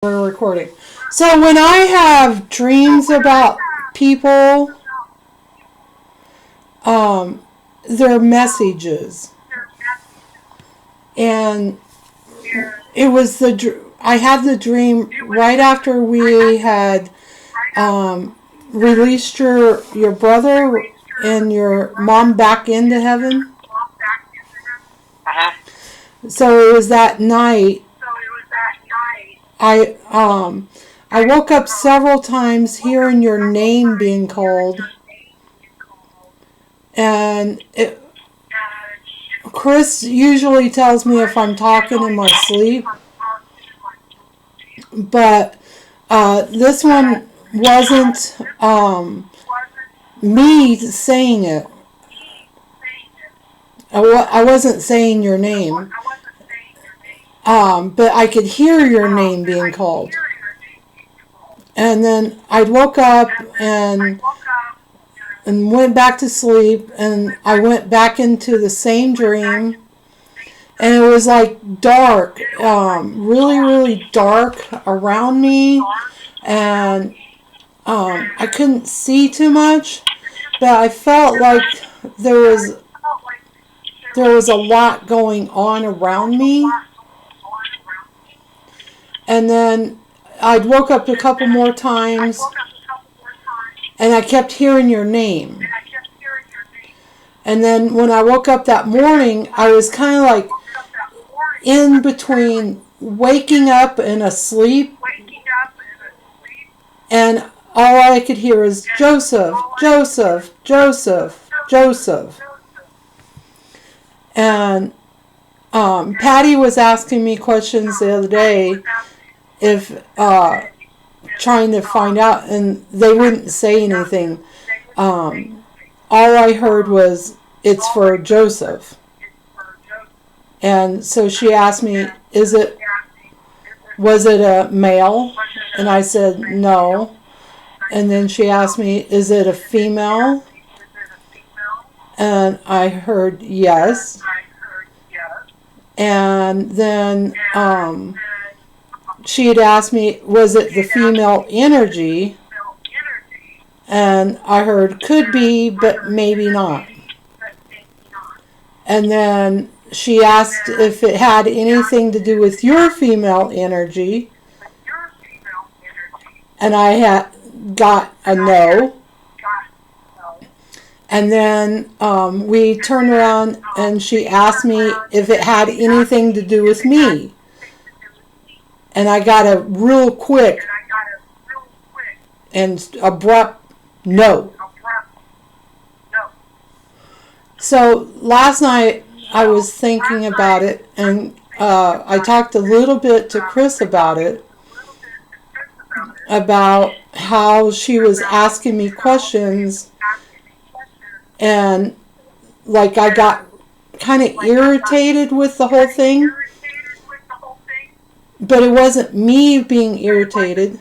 We're recording. So when I have dreams about people, they're messages. And it was I had the dream right after we had released your brother and your mom back into heaven. So it was that night. I woke up several times hearing your name being called, and Chris usually tells me if I'm talking in my sleep, but this one wasn't me saying it. I wasn't saying your name, but I could hear your name being called. And then I woke up and went back to sleep, and I went back into the same dream, and it was like dark, really, really dark around me, and I couldn't see too much, but I felt like there was a lot going on around me. And then I'd woke up a couple more times, and I kept hearing your name. And then when I woke up that morning, I was kind of like in between waking up and asleep, and all I could hear is Joseph, Joseph, Joseph, Joseph. And Patty was asking me questions the other day, if trying to find out, and they wouldn't say anything. All I heard was, it's for Joseph. And so she asked me, was it a male? And I said no. And then she asked me, is it a female? And I heard yes. And then she had asked me, was it the female energy? And I heard could be, but maybe not. And then she asked if it had anything to do with your female energy. And I had got a no. And then we turned around and she asked me if it had anything to do with me. And I got a real quick and abrupt no. So last night I was thinking about it, and I talked a little bit to Chris about it, about how she was asking me questions, and like I got kind of irritated with the whole thing. But it wasn't me being irritated,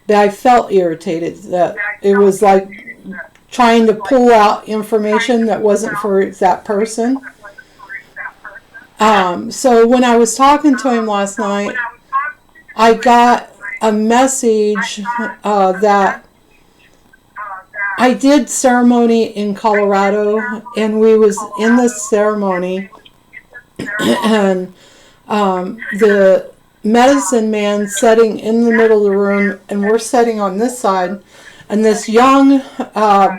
but I felt irritated that it was like trying to pull out information that wasn't for that person. So when I was talking to him last night, I got a message that I did ceremony in Colorado, and we was in this ceremony, and the medicine man sitting in the middle of the room, and we're sitting on this side, and this young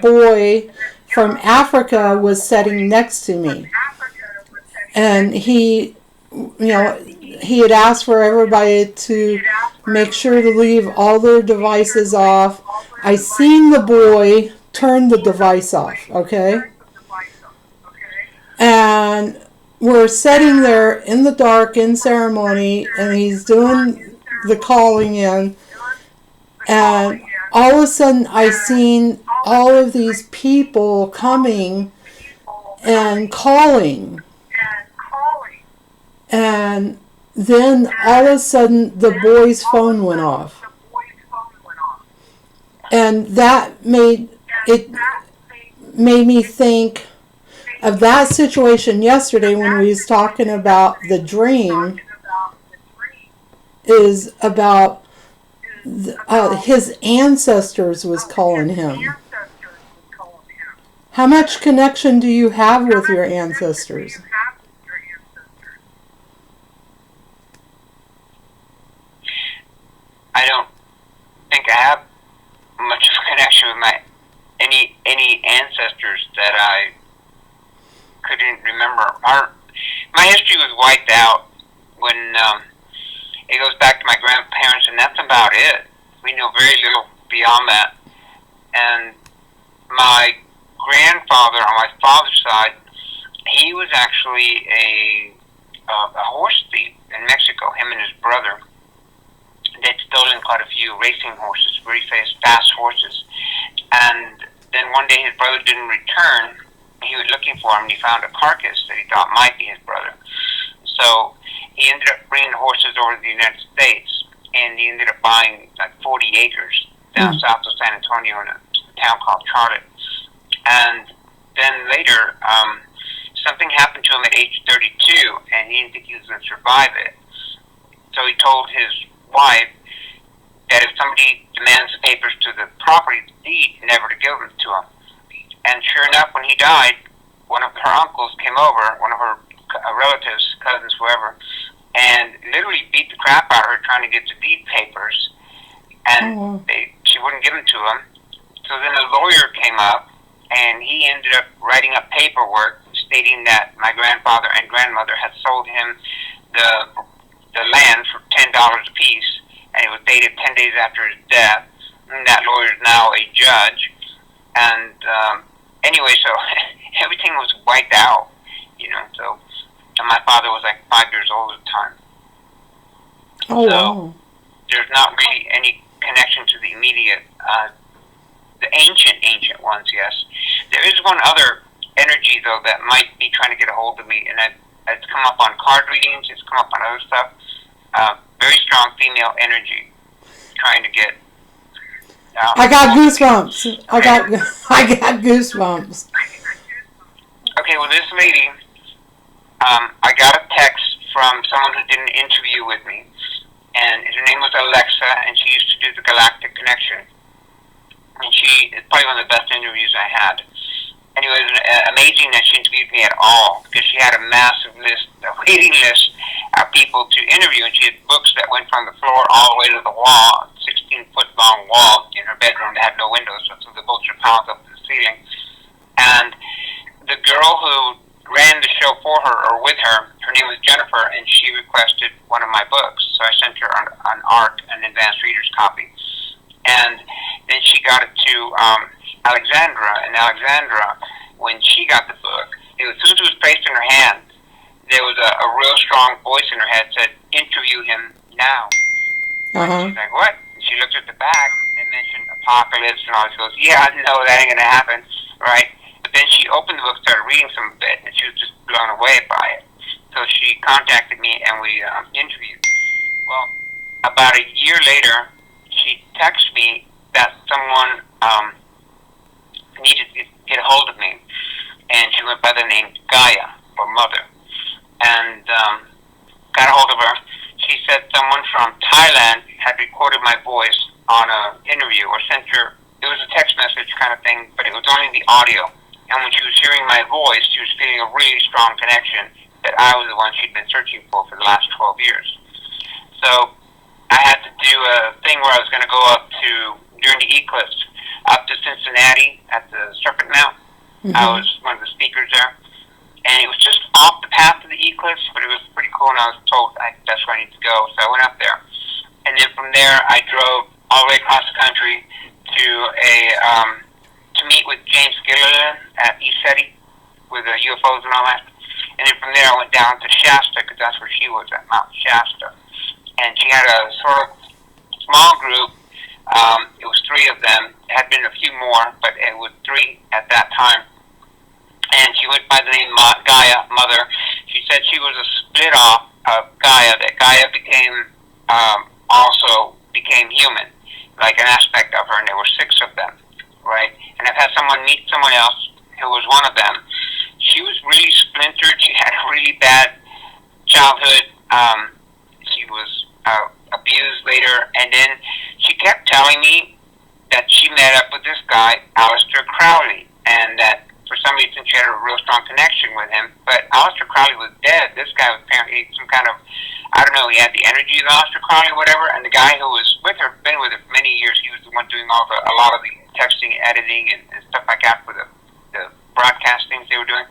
boy from Africa was sitting next to me, and he had asked for everybody to make sure to leave all their devices off. I seen the boy turn the device off, okay? And we're sitting there in the dark in ceremony, and he's doing the calling in, and all of a sudden I seen all of these people coming and calling, and then all of a sudden the boy's phone went off, and that made me think of that situation yesterday when we was talking about the dream, is about his ancestors was calling him. How much connection do you have with your ancestors? I don't think I have much of a connection with my any ancestors that I couldn't remember. My history was wiped out when it goes back to my grandparents, and that's about it. We know very little beyond that. And my grandfather on my father's side, he was actually a horse thief in Mexico. Him and his brother, they'd stolen quite a few racing horses, very fast horses. And then one day his brother didn't return. He was looking for him, and he found a carcass that he thought might be his brother. So he ended up bringing the horses over to the United States, and he ended up buying like 40 acres down south of San Antonio in a town called Charlotte. And then later, something happened to him at age 32, and he didn't think he was going to survive it. So he told his wife that if somebody demands the papers to the property deed, never to give them to him. And sure enough, when he died, one of her uncles came over, one of her relatives, cousins, whoever, and literally beat the crap out of her trying to get the deed papers, and she wouldn't give them to him. So then a lawyer came up, and he ended up writing up paperwork stating that my grandfather and grandmother had sold him the land for $10 a piece, and it was dated 10 days after his death. And that lawyer is now a judge. And anyway, so everything was wiped out, so, and my father was like 5 years old at the time. Oh, so wow. There's not really any connection to the immediate, the ancient ones, yes. There is one other energy, though, that might be trying to get a hold of me, and it's come up on card readings, it's come up on other stuff. Very strong female energy trying to get... I got goosebumps. I got goosebumps. Okay, well, this lady, I got a text from someone who did an interview with me, and her name was Alexa, and she used to do the Galactic Connection. And it's probably one of the best interviews I had. Anyway, it was amazing that she interviewed me at all, because she had a massive list, a waiting list of people to interview, and she had books that went from the floor all the way to the wall, 16-foot long wall in her bedroom that had no windows, so the books were piled up to the ceiling. And the girl who ran the show for her, or with her, her name was Jennifer, and she requested one of my books, so I sent her an ARC, an advanced reader's copy. And then she got it to Alexandra, and Alexandra, when she got the book, as soon as it was placed in her hand, there was a real strong voice in her head said, "Interview him now." She's like, "What?" And she looked at the back and mentioned apocalypse and all this. She goes, "Yeah, no, that ain't gonna happen, right?" But then she opened the book, started reading some of it, and she was just blown away by it. So she contacted me, and we interviewed. Well, about a year later, she texted me that someone needed to get a hold of me, and she went by the name Gaia, or Mother, and got a hold of her. She said someone from Thailand had recorded my voice on an interview, or sent her, it was a text message kind of thing, but it was only the audio. And when she was hearing my voice, she was feeling a really strong connection that I was the one she'd been searching for the last 12 years. So I had to do a thing where I was going to go up to, during the eclipse, up to Cincinnati at the Serpent Mount. I was one of the speakers there. And it was just off the path of the eclipse, but it was pretty cool, and I was told that's where I need to go. So I went up there. And then from there, I drove all the way across the country to to meet with James Gilliland at ECETI with the UFOs and all that. And then from there, I went down to Shasta, because that's where she was, at Mount Shasta. And she had a sort of small group. It was 3 of them. There had been a few more, but it was 3 at that time. And she went by the name Gaia, Mother. She said she was a split off of Gaia, that Gaia also became human, like an aspect of her, and there were 6 of them, right? And I've had someone meet someone else who was one of them. She was really splintered. She had a really bad childhood. She was a later, and then she kept telling me that she met up with this guy, Aleister Crowley, and that for some reason she had a real strong connection with him. But Aleister Crowley was dead. This guy was apparently some kind of, I don't know, he had the energy of Aleister Crowley or whatever, and the guy who was with her, been with her for many years, he was the one doing a lot of the texting, editing, and stuff like that for the broadcast things they were doing.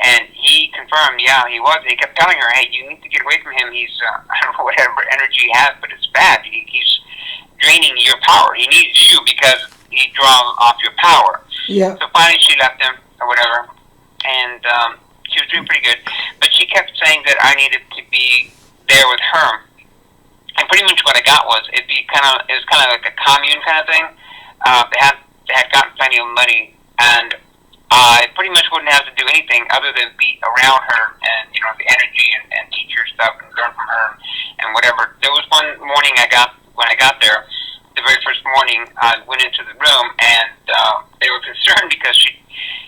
And he confirmed, yeah, he was. He kept telling her, hey, you need to get away from him. He's, I don't know, whatever energy he has, but it's bad. He's draining your power. He needs you because he draws off your power. Yeah. So finally she left him or whatever, and she was doing pretty good. But she kept saying that I needed to be there with her. And pretty much what I got was, it was kind of like a commune kind of thing. They had gotten plenty of money, and I pretty much wouldn't have to do anything other than be around her and, the energy and teach her stuff and learn from her and whatever. There was one morning when I got there, the very first morning, I went into the room, and they were concerned because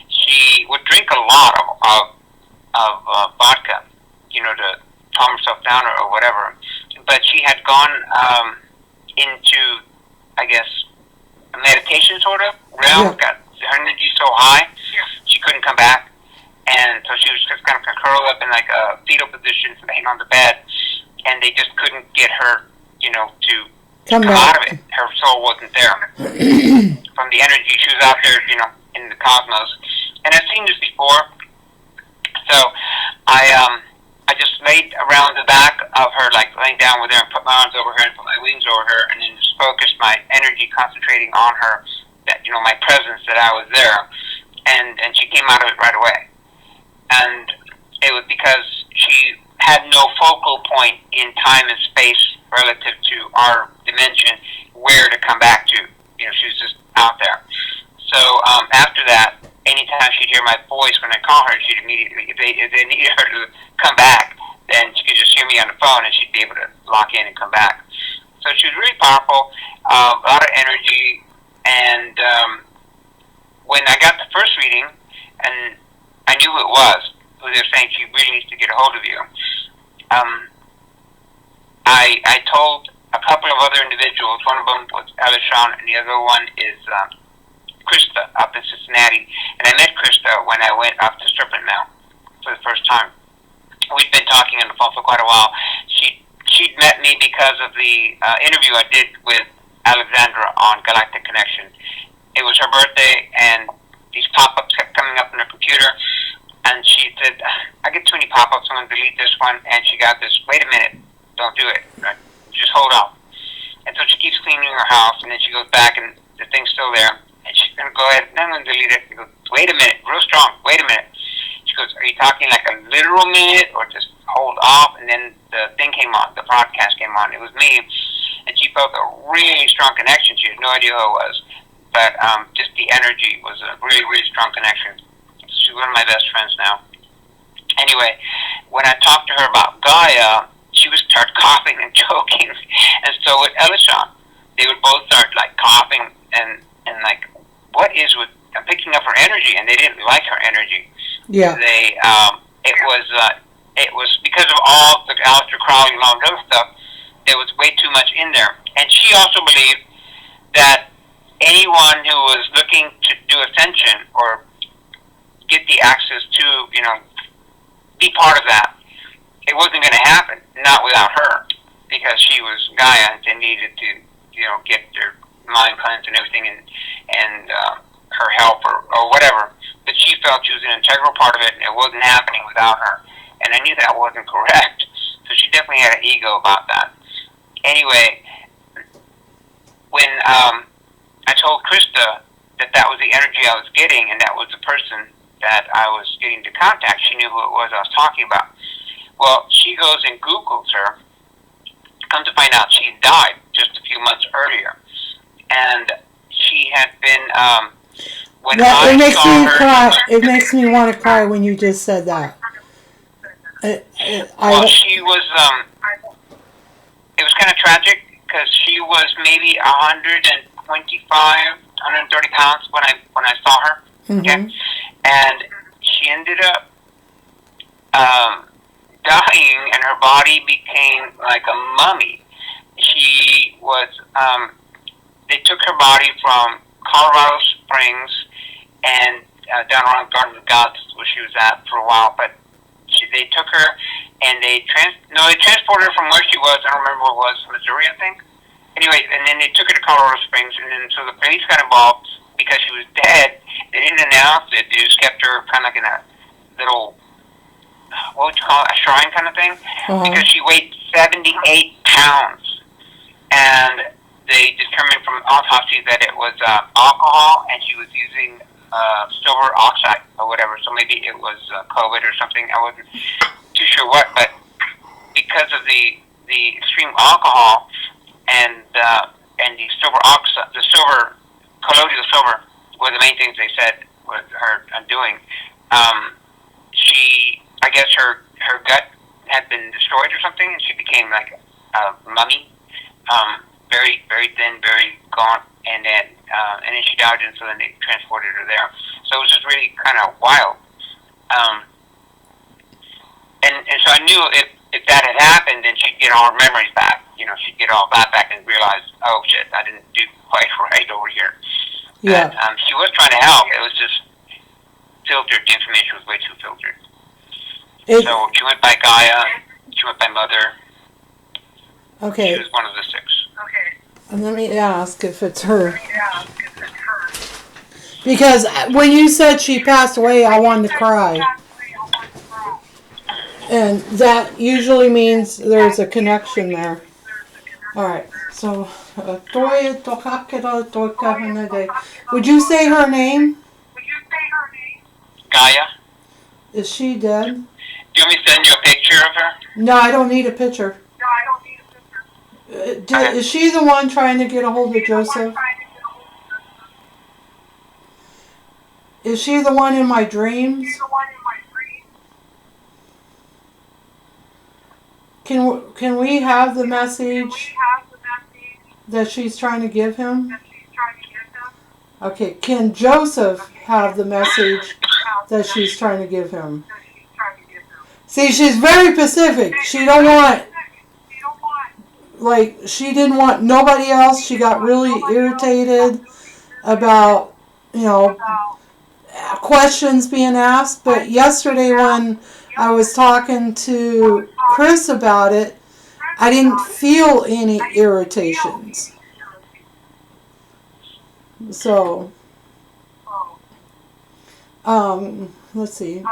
she would drink a lot of vodka, to calm herself down or whatever. But she had gone into, I guess, a meditation sort of realm. Got her energy so high, she couldn't come back, and so she was just kind of curled up in like a fetal position, laying on the bed, and they just couldn't get her, to come out of it. Her soul wasn't there from the energy. She was out there, in the cosmos. And I've seen this before, so I just laid around the back of her, like laying down with her, and put my arms over her and put my wings over her, and then just focused my energy concentrating on her, that my presence, that I was there, and she came out of it right away. And it was because she had no focal point in time and space relative to our dimension where to come back to. She was just out there. So after that, anytime she'd hear my voice when I call her, she'd immediately, if they needed her to come back, then she could just hear me on the phone, and she'd be able to lock in and come back. So she was really powerful, a lot of energy, and when I got the first reading, and I knew who it was, who they were saying she really needs to get a hold of you, I told a couple of other individuals. One of them was Alishon, and the other one is Krista up in Cincinnati. And I met Krista when I went up to Serpent Mound for the first time. We'd been talking on the phone for quite a while. She'd met me because of the interview I did with Alexandra on Galactic Connection. It was her birthday, and these pop-ups kept coming up on her computer. And she said, I get too many pop-ups, I'm going to delete this one. And she got this, wait a minute, don't do it. Right? Just hold on. And so she keeps cleaning her house, and then she goes back, and the thing's still there. And she's going to go ahead, and I'm going to delete it. She goes, wait a minute, real strong, wait a minute. She goes, are you talking like a literal minute, or just hold off? And then the thing came on, the broadcast came on. It was me, and she felt a really strong connection. She had no idea who it was. But just the energy was a really, really strong connection. She's one of my best friends now. Anyway, when I talked to her about Gaia, she would start coughing and choking, and so would Elishon. They would both start like coughing and like, what is with? I'm picking up her energy, and they didn't like her energy. Yeah. They it was because of all the Aleister Crowley and all the other stuff. There was way too much in there, and she also believed that anyone who was looking to do ascension or get the access to, be part of that, it wasn't going to happen, not without her, because she was Gaia and needed to, get their mind cleansed and everything, and her help or whatever. But she felt she was an integral part of it, and it wasn't happening without her. And I knew that wasn't correct. So she definitely had an ego about that. Anyway, when I told Krista that was the energy I was getting, and that was the person that I was getting to contact, she knew who it was I was talking about. Well, she goes and Googles her. Come to find out, she died just a few months earlier. And she had been, when it makes me her, cry. It makes me want to cry when you just said that. She was, it was kind of tragic, because she was maybe 125, 130 pounds when I saw her. Mm-hmm. Okay? And she ended up dying, and her body became like a mummy. She was they took her body from Colorado Springs and down around Garden of Gods where she was at for a while, but they took her and they transported her from where she was. I don't remember where it was, Missouri, I think. Anyway, and then they took her to Colorado Springs, and then so the police got involved because she was dead. They didn't announce it; they just kept her kind of like in a little, what would you call it, a shrine kind of thing, because she weighed 78 pounds, and they determined from autopsy that it was alcohol, and she was using silver oxide or whatever. So maybe it was COVID or something. I wasn't too sure what, but because of the extreme alcohol and the silver oxide, the silver colloidal silver were the main things they said was her undoing. I guess her gut had been destroyed or something, and she became like a mummy, very very thin, very gaunt, and then she died, and so then they transported her there. So it was just really kind of wild. And so I knew if that had happened, then she'd get all her memories back. You know, she'd get all that back and realize, oh shit, I didn't do quite right over here. Yeah. But, she was trying to help. It was just filtered. The information was way too filtered. So she went by Gaia. She went by Mother. Okay. She was one of the 6. Okay. And let me ask if it's her. Because when you said she passed away, I wanted to cry. And that usually means there's a connection there. Alright, so would you say her name? Gaia? Is she dead? Do you want me to send you a picture of her? No, I don't need a picture. Is she the one trying to get a hold of Joseph? Is she the one in my dreams? Can we have the message that she's trying to give him? Okay, can Joseph have the message that she's trying to give him? See, she's very specific. She don't want, like, she didn't want nobody else. She got really irritated about, you know, questions being asked. But yesterday when I was talking to Chris about it, I didn't feel any irritations. So, let's see.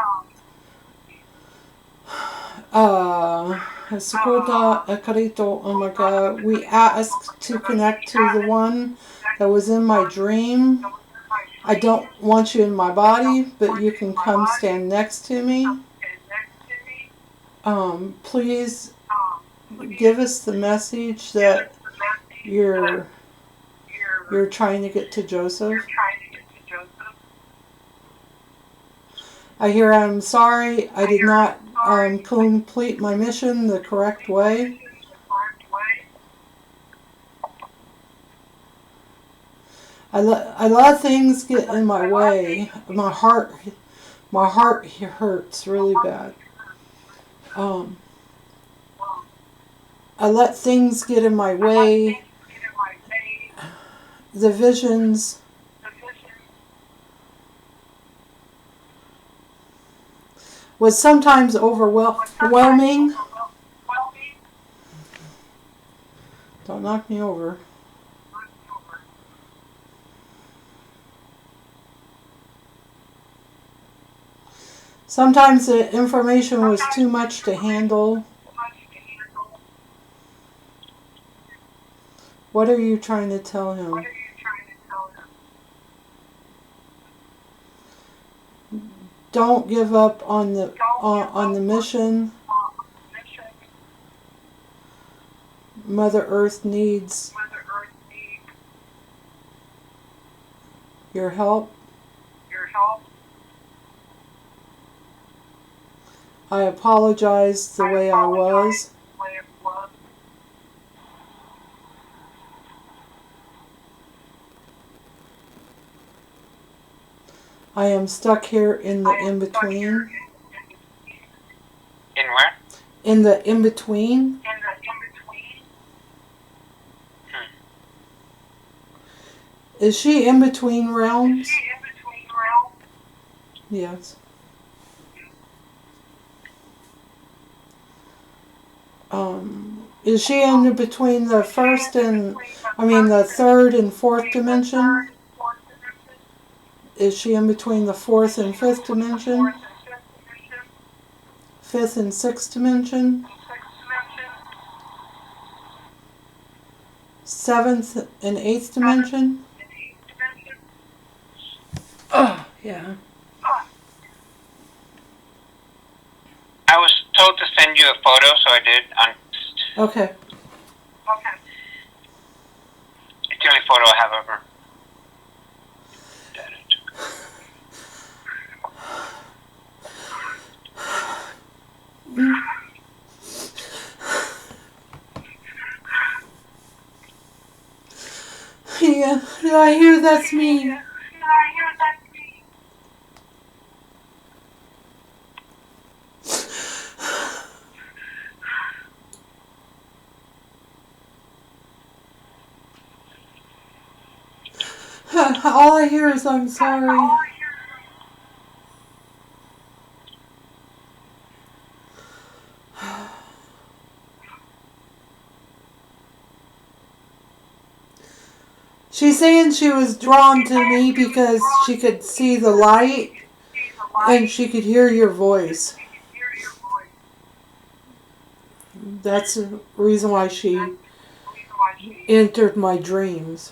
We asked to connect to the one that was in my dream. I don't want you in my body, but you can come stand next to me. Please give us the message that you're trying to get to Joseph. I hear I'm sorry I did not complete my mission the correct way. I let things get in my way. My heart hurts really bad. I let things get in my way. The visions was sometimes overwhelming. Don't knock me over. Sometimes the information was too much to handle. What are you trying to tell him? Don't give up on the mission. Mother Earth needs your help. I apologize the way I was. I am stuck here in the in-between. In where? In the in-between. Is she in between realms? Yes. Is she in between the the third and fourth dimension? Is she in between the fourth and fifth dimension? Fifth and sixth dimension? Seventh and eighth dimension? Oh, yeah. I was told to send you a photo, so I did. Okay. It's the only photo I have of her. Yeah, I hear that's me. All I hear is I'm sorry. She's saying she was drawn to me because she could see the light and she could hear your voice. That's the reason why she entered my dreams.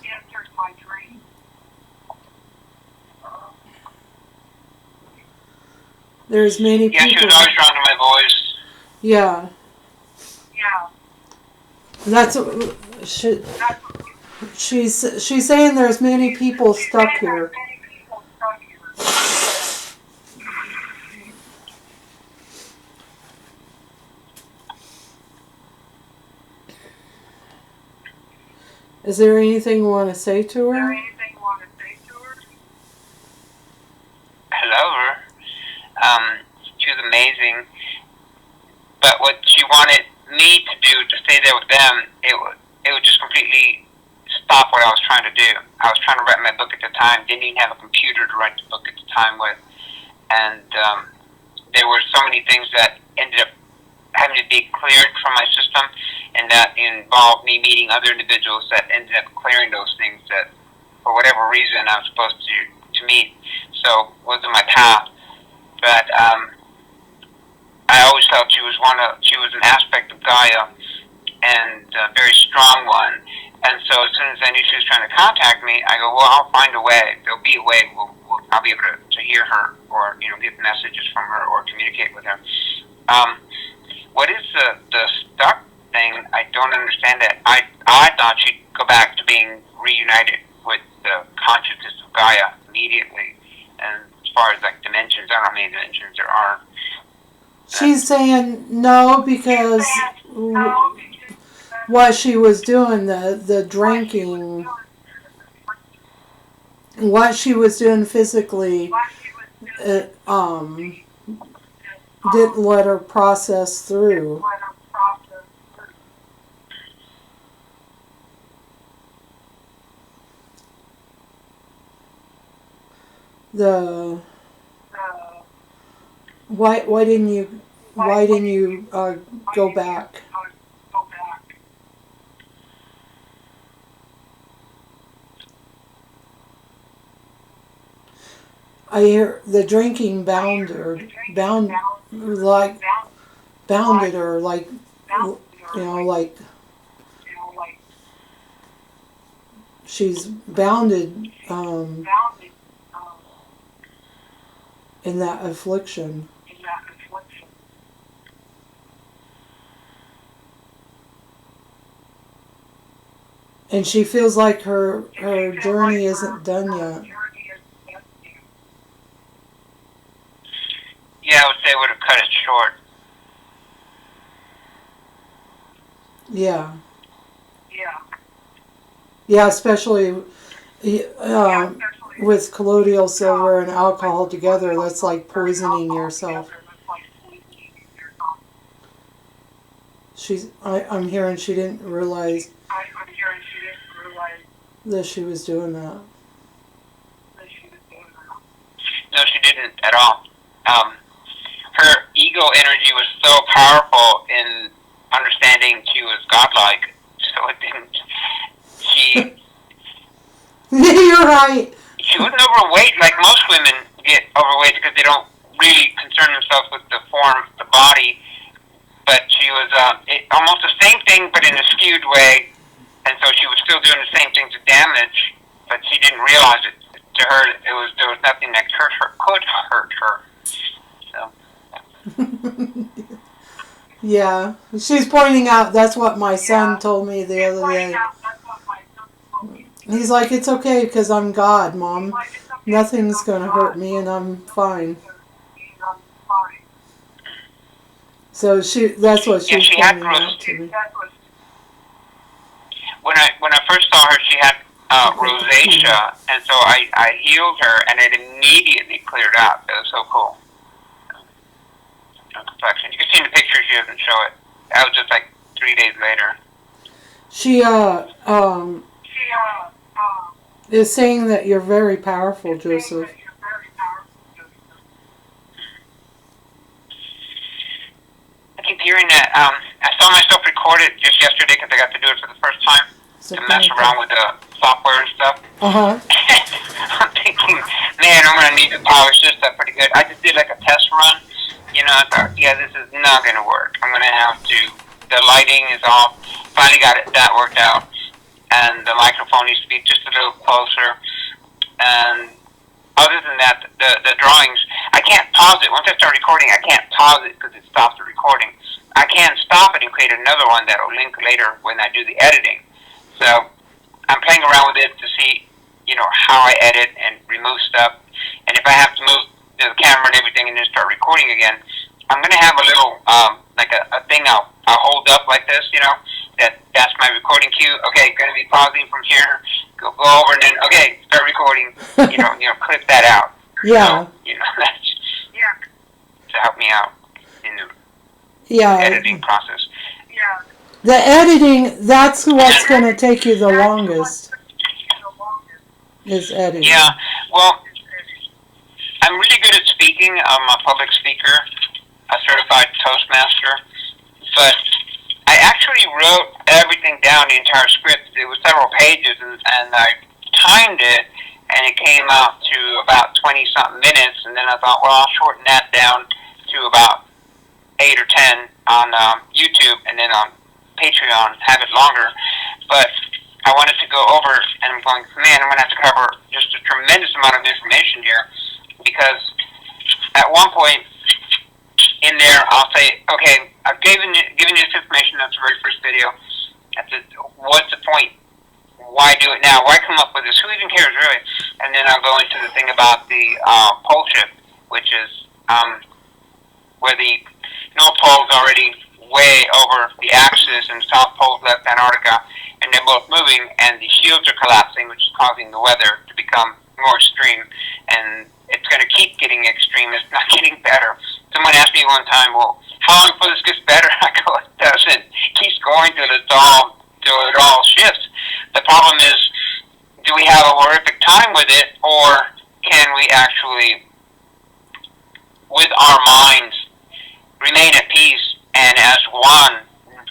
There's many people. Yeah, she was always drawn to my voice. Yeah. That's she's saying there's many people stuck here. Is there anything you want to say to her? I love her. She was amazing. But what she wanted me to do, to stay there with them, it would just completely stop what I was trying to do. I was trying to write my book at the time, didn't even have a computer to write the book at the time with. And there were so many things that ended up having to be cleared from my system, and that involved me meeting other individuals that ended up clearing those things that, for whatever reason, I was supposed to meet. So it wasn't my path. But I always felt she was an aspect of Gaia, and a very strong one. And so as soon as I knew she was trying to contact me, I go, well, I'll find a way. There'll be a way. I'll be able to hear her, or get messages from her, or communicate with her. What is the stuck thing? I don't understand that. I thought she'd go back to being reunited with the consciousness of Gaia immediately. And as far as like dimensions, I don't know how many dimensions there are. She's saying no because what she was doing, the drinking, what she was doing physically, didn't let her process through. Why didn't you go back? I hear the drinking bounded her, like she's bounded in that affliction. And she feels like her journey isn't done yet. Yeah, I would say I would have cut it short. Yeah. Yeah, especially with colloidal silver and alcohol together, that's like poisoning yourself. I'm hearing she didn't realize that she was doing that. No, she didn't at all. Her ego energy was so powerful in understanding she was godlike, so it didn't. She You're right. she wasn't overweight like most women get overweight because they don't really concern themselves with the form of the body. But she was almost the same thing, but in a skewed way, and so she was still doing the same thing to damage, but she didn't realize it. To her, there was nothing that could hurt her. So. Yeah, she's pointing out that's what my son told me the other day. He's like, it's okay because I'm God, Mom. Nothing's going to hurt me and I'm fine. So that's what she's pointing out to me. When I first saw her, she had rosacea, and so I healed her, and it immediately cleared up. It was so cool. Complexion. You can see in the picture she doesn't show it. That was just like 3 days later. She is saying that you're very powerful, Joseph. I keep hearing that. I saw myself record it just yesterday because I got to do it for the first time to mess around with the software and stuff. I'm thinking, man, I'm gonna need to polish this stuff pretty good. I just did like a test run. You know, I thought, yeah, this is not going to work. I'm going to have to, the lighting is off. Finally got that worked out. And the microphone needs to be just a little closer. And other than that, the drawings, I can't pause it. Once I start recording, I can't pause it because it stops the recording. I can stop it and create another one that will link later when I do the editing. So I'm playing around with it to see, you know, how I edit and remove stuff. And if I have to move the camera and everything and then start recording again, I'm going to have a little, like a thing I'll hold up like this, you know, that's my recording cue. Okay, going to be pausing from here, go over and then, okay, start recording, you know, clip that out. Yeah. So, you know, that's to help me out in the editing process. Yeah. The editing, that's what's going to take you the longest, is editing. Yeah, well, I'm really good at speaking. I'm a public speaker, a certified Toastmaster, but I actually wrote everything down, the entire script. It was several pages, and I timed it, and it came out to about 20-something minutes, and then I thought, well, I'll shorten that down to about 8 or 10 on YouTube, and then on Patreon, have it longer. But I wanted to go over, and I'm going, man, I'm going to have to cover just a tremendous amount of information here. Because at one point in there, I'll say, okay, I've given you this information. That's the very first video. I said, what's the point? Why do it now? Why come up with this? Who even cares, really? And then I'll go into the thing about the pole shift, which is where the North Pole is already way over the axis, and the South Pole left Antarctica, and they're both moving, and the shields are collapsing, which is causing the weather to become more extreme, and it's going to keep getting extreme. It's not getting better. Someone asked me one time, well, how long before this gets better? I go, it doesn't. It keeps going till it all shifts. The problem is, do we have a horrific time with it, or can we actually, with our minds, remain at peace and as one,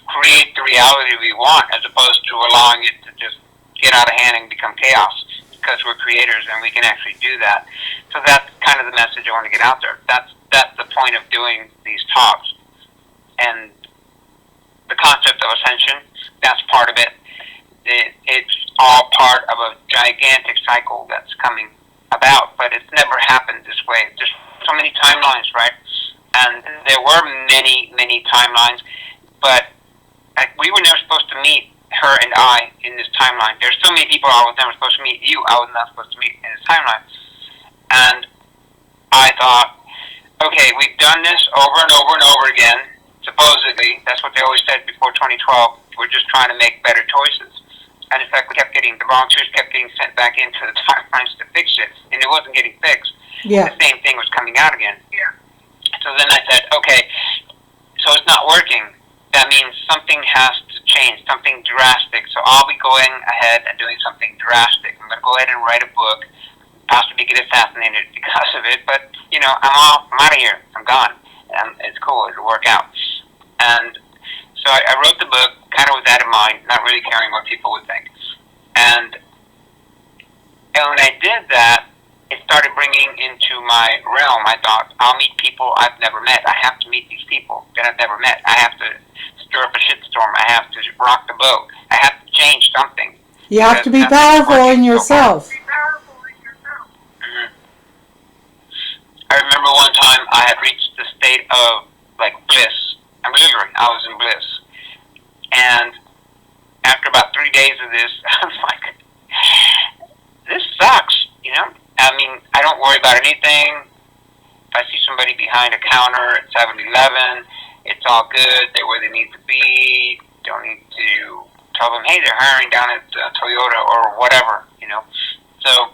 create the reality we want, as opposed to allowing it to just get out of hand and become chaos? Because we're creators and we can actually do that. So that's kind of the message I want to get out there. That's the point of doing these talks. And the concept of ascension, that's part of it. It's all part of a gigantic cycle that's coming about, but it's never happened this way. There's so many timelines, right? And there were many, many timelines, but we were never supposed to meet, her and I, in this timeline. There's so many people I was never supposed to meet. You, I was not supposed to meet in this timeline. And I thought, okay, we've done this over and over and over again. Supposedly, that's what they always said before 2012. We're just trying to make better choices. And in fact, we kept getting, the volunteers kept getting sent back into the timelines to fix it, and it wasn't getting fixed. Yeah. The same thing was coming out again. Yeah. So then I said, okay, so it's not working. That means something has to change, something drastic. So I'll be going ahead and doing something drastic. I'm going to go ahead and write a book possibly get assassinated because of it, but, you know, I'm out of here. I'm gone. It's cool. It'll work out. And so I wrote the book kind of with that in mind, not really caring what people would think. And when I did that, it started bringing into my realm. I thought, I'll meet people I've never met. I have to meet these people that I've never met. I have to stir up a shitstorm. I have to rock the boat. I have to change something. You have to be powerful in yourself. Mm-hmm. I remember one time I had reached the state of, like, bliss. I'm literally, I was in bliss. And after about 3 days of this, I was like, this sucks, you know? I mean, I don't worry about anything. If I see somebody behind a counter at 7-Eleven, it's all good. They're where they need to be. Don't need to tell them, hey, they're hiring down at Toyota or whatever, you know? So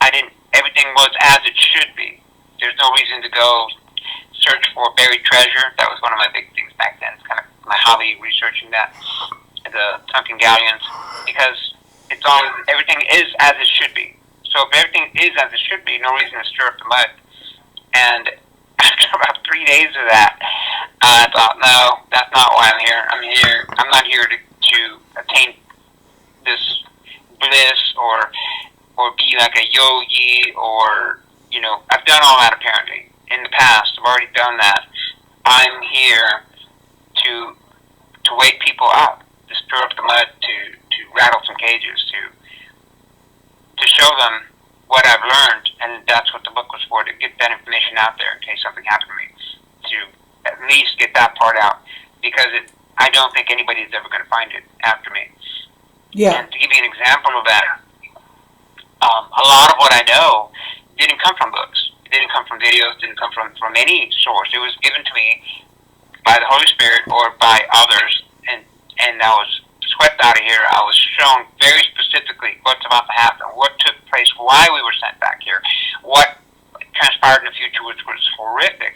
everything was as it should be. There's no reason to go search for buried treasure. That was one of my big things back then. It's kind of my hobby, researching that, the sunken galleons, because everything is as it should be. So if everything is as it should be, no reason to stir up the mud. And after about 3 days of that, I thought, no, that's not why I'm here. I'm not here to attain this bliss or be like a yogi or, you know, I've done all that apparently. In the past, I've already done that. I'm here to wake people up, to stir up the mud, to rattle some cages, to show them what I've learned, and that's what the book was for, to get that information out there in case something happened to me, to at least get that part out, because I don't think anybody's ever going to find it after me. Yeah. And to give you an example of that, a lot of what I know didn't come from books. It didn't come from videos, didn't come from any source. It was given to me by the Holy Spirit or by others, and I was swept out of here. I was shown very specifically what's about to happen, what took place, why we were sent back here, what transpired in the future, which was horrific.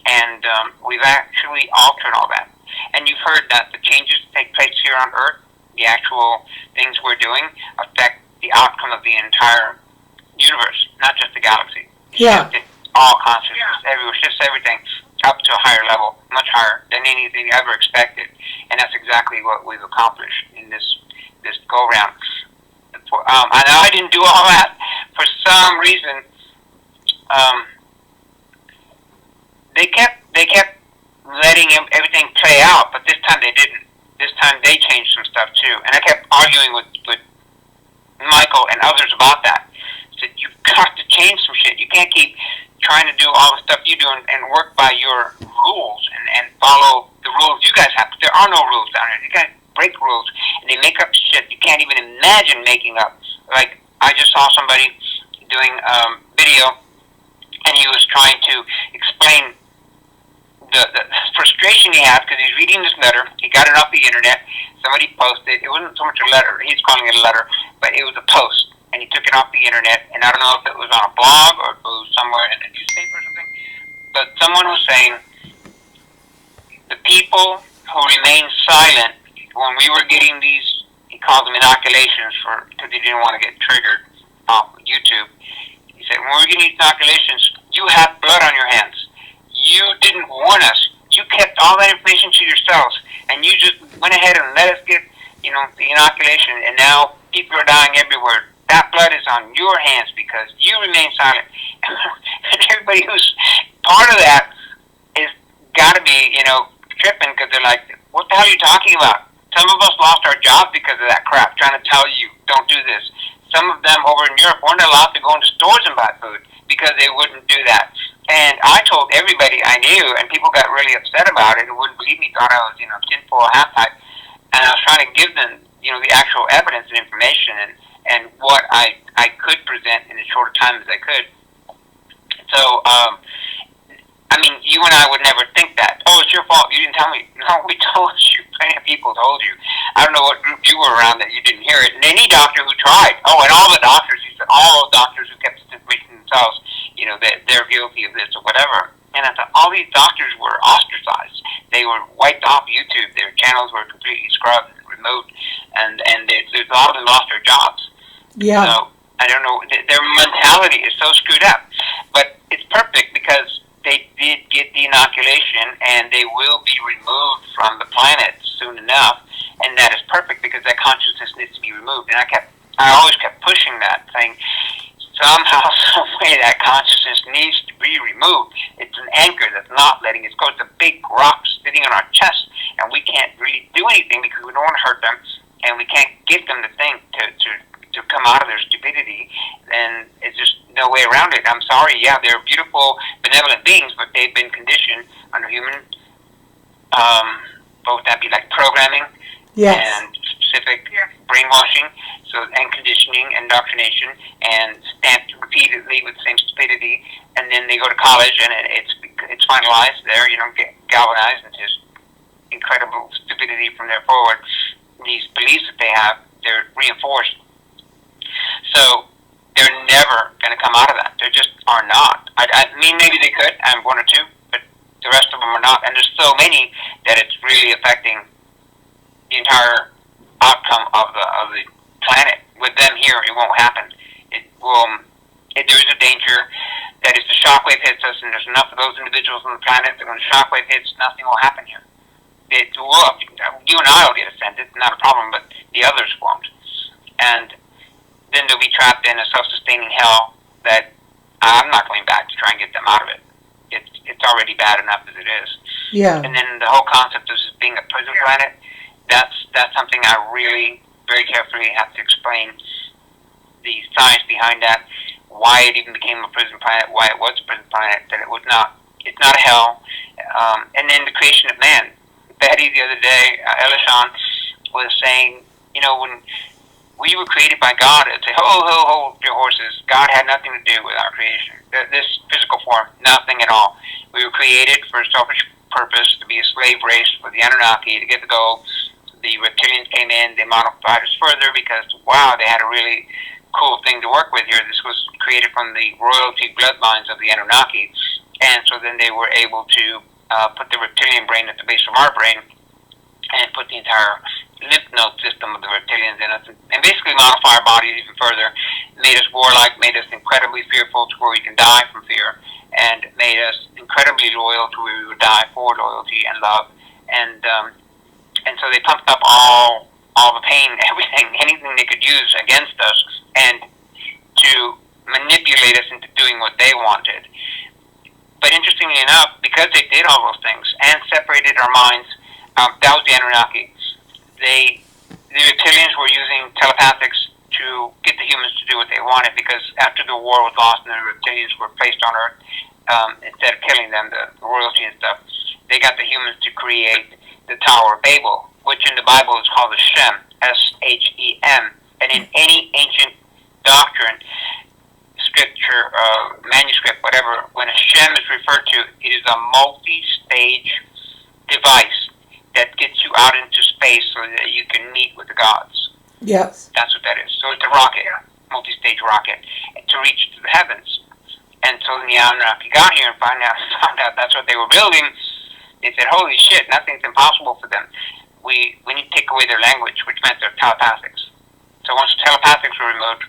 And we've actually altered all that. And you've heard that the changes that take place here on Earth, the actual things we're doing, affect the outcome of the entire universe, not just the galaxy. Yeah. It's all consciousness, everywhere, shifts everything up to a higher level, much higher than anything ever expected. And that's exactly what we've accomplished in this go-round. I know I didn't do all that. For some reason, they kept letting everything play out, but this time they didn't. This time they changed some stuff too. And I kept arguing with Michael and others about that. I said, you've got to change some shit. You can't keep trying to do all the stuff you do and work by your rules and follow the rules you guys have. But there are no rules down here. You guys break rules and they make up shit you can't even imagine making up. Like, I just saw somebody doing video and he was trying to explain the frustration he has because he's reading this letter. He got it off the internet. Somebody posted. It wasn't so much a letter. He's calling it a letter, but it was a post. And he took it off the internet. And I don't know if it was on a blog or if it was somewhere in a newspaper or something. But someone was saying the people who remained silent when we were getting these, he called them inoculations because he didn't want to get triggered off YouTube. He said, when we were getting these inoculations, you had blood on your hands. You didn't warn us. You kept all that information to yourselves, and you just went ahead and let us get, the inoculation, and now people are dying everywhere. That blood is on your hands because you remain silent. And everybody who's part of that is got to be, tripping because they're like, what the hell are you talking about? Some of us lost our jobs because of that crap, trying to tell you, don't do this. Some of them over in Europe weren't allowed to go into stores and buy food because they wouldn't do that. And I told everybody I knew, and people got really upset about it and wouldn't believe me, thought I was, tinfoil hat type. And I was trying to give them, the actual evidence and information and what I could present in as short a time as I could. So, you and I would never think that. Oh, it's your fault. You didn't tell me. No, we told you. Plenty of people told you. I don't know what group you were around that you didn't hear it. And any doctor who tried. Oh, and all the doctors, he said, all those doctors who kept this information themselves, that they're guilty of this or whatever. And I thought, all these doctors were ostracized. They were wiped off YouTube. Their channels were completely scrubbed and removed. And a lot of them lost their jobs. Yeah. So I don't know. Their mentality is so screwed up. But it's perfect because they did get the inoculation and they will be removed from the planet soon enough. And that is perfect because that consciousness needs to be removed. And I always kept pushing that, saying somehow, some way that consciousness needs to be removed. It's an anchor that's not letting it go. It's a big rock sitting on our chest, and we can't really do anything because we don't want to hurt them, and we can't get them to think to come out of their stupidity. And it's just no way around it. I'm sorry. Yeah, they're beautiful, benevolent beings, but they've been conditioned under human. What would that be, like programming? Yes. And specific brainwashing, and conditioning, indoctrination, and stamped repeatedly with the same stupidity, and then they go to college and it's finalized there, get galvanized into incredible stupidity from there forward. These beliefs that they have, they're reinforced. So they're never going to come out of that. They just are not. I mean, maybe they could, I'm one or two, but the rest of them are not. And there's so many that it's really affecting the entire outcome of the planet. With them here, it won't happen. It will. There is a danger that if the shockwave hits us, and there's enough of those individuals on the planet that when the shockwave hits, nothing will happen here. You and I will get offended, not a problem, but the others won't. And then they'll be trapped in a self-sustaining hell that I'm not going back to try and get them out of it. It's already bad enough as it is. Yeah. And then the whole concept of this being a prison planet, that's something I really very carefully have to explain the science behind that, why it even became a prison planet, why it was a prison planet, that it's not a hell, and then the creation of man. Betty the other day, Elishan, was saying, when we were created by God, it's hold your horses. God had nothing to do with our creation. This physical form, nothing at all. We were created for a selfish purpose, to be a slave race for the Anunnaki, to get the gold. The reptilians came in, they modified us further because, wow, they had a really cool thing to work with here. This was created from the royalty bloodlines of the Anunnaki. And so then they were able to put the reptilian brain at the base of our brain and put the entire lymph node system of the reptilians in us and basically modify our bodies even further. Made us warlike, made us incredibly fearful to where we can die from fear, and made us incredibly loyal to where we would die for loyalty and love. And so they pumped up all the pain, everything, anything they could use against us, and to manipulate us into doing what they wanted. But interestingly enough, because they did all those things and separated our minds, that was the Anunnaki. The reptilians were using telepathics to get the humans to do what they wanted, because after the war was lost and the reptilians were placed on Earth, instead of killing them, the royalty and stuff, they got the humans to create the Tower of Babel, which in the Bible is called the Shem, S-H-E-M. And in any ancient doctrine, scripture, manuscript, whatever, when a Shem is referred to, it is a multi-stage device that gets you out into space so that you can meet with the gods. Yes. That's what that is. So it's a rocket, multi-stage rocket, to reach to the heavens. And so when the Anunnaki got here and found out that's what they were building, they said, holy shit, nothing's impossible for them. We need to take away their language, which meant their telepathics. So once the telepathics were removed,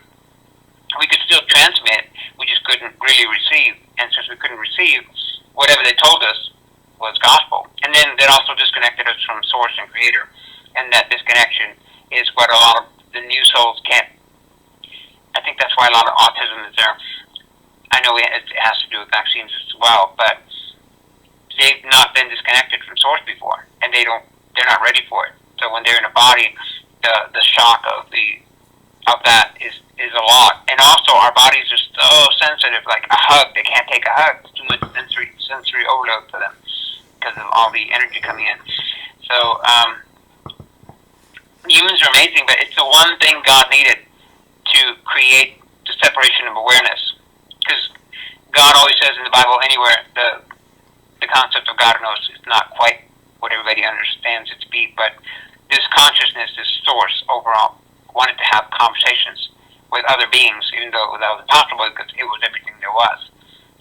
we could still transmit, we just couldn't really receive. And since we couldn't receive, whatever they told us was gospel. And then that also disconnected us from source and creator. And that disconnection is what a lot of the new souls can't. I think that's why a lot of autism is there. I know it has to do with vaccines as well, but they've not been disconnected from source before, and they're not ready for it. So when they're in a body, the shock of that is a lot. And also our bodies are so sensitive, like a hug, they can't take a hug. It's too much sensory overload for them because of all the energy coming in. So humans are amazing, but it's the one thing God needed to create the separation of awareness. Because God always says in the Bible, anywhere, the concept of God knows is not quite what everybody understands it to be, but this consciousness, this source overall, wanted to have conversations with other beings, even though that was impossible because it was everything there was.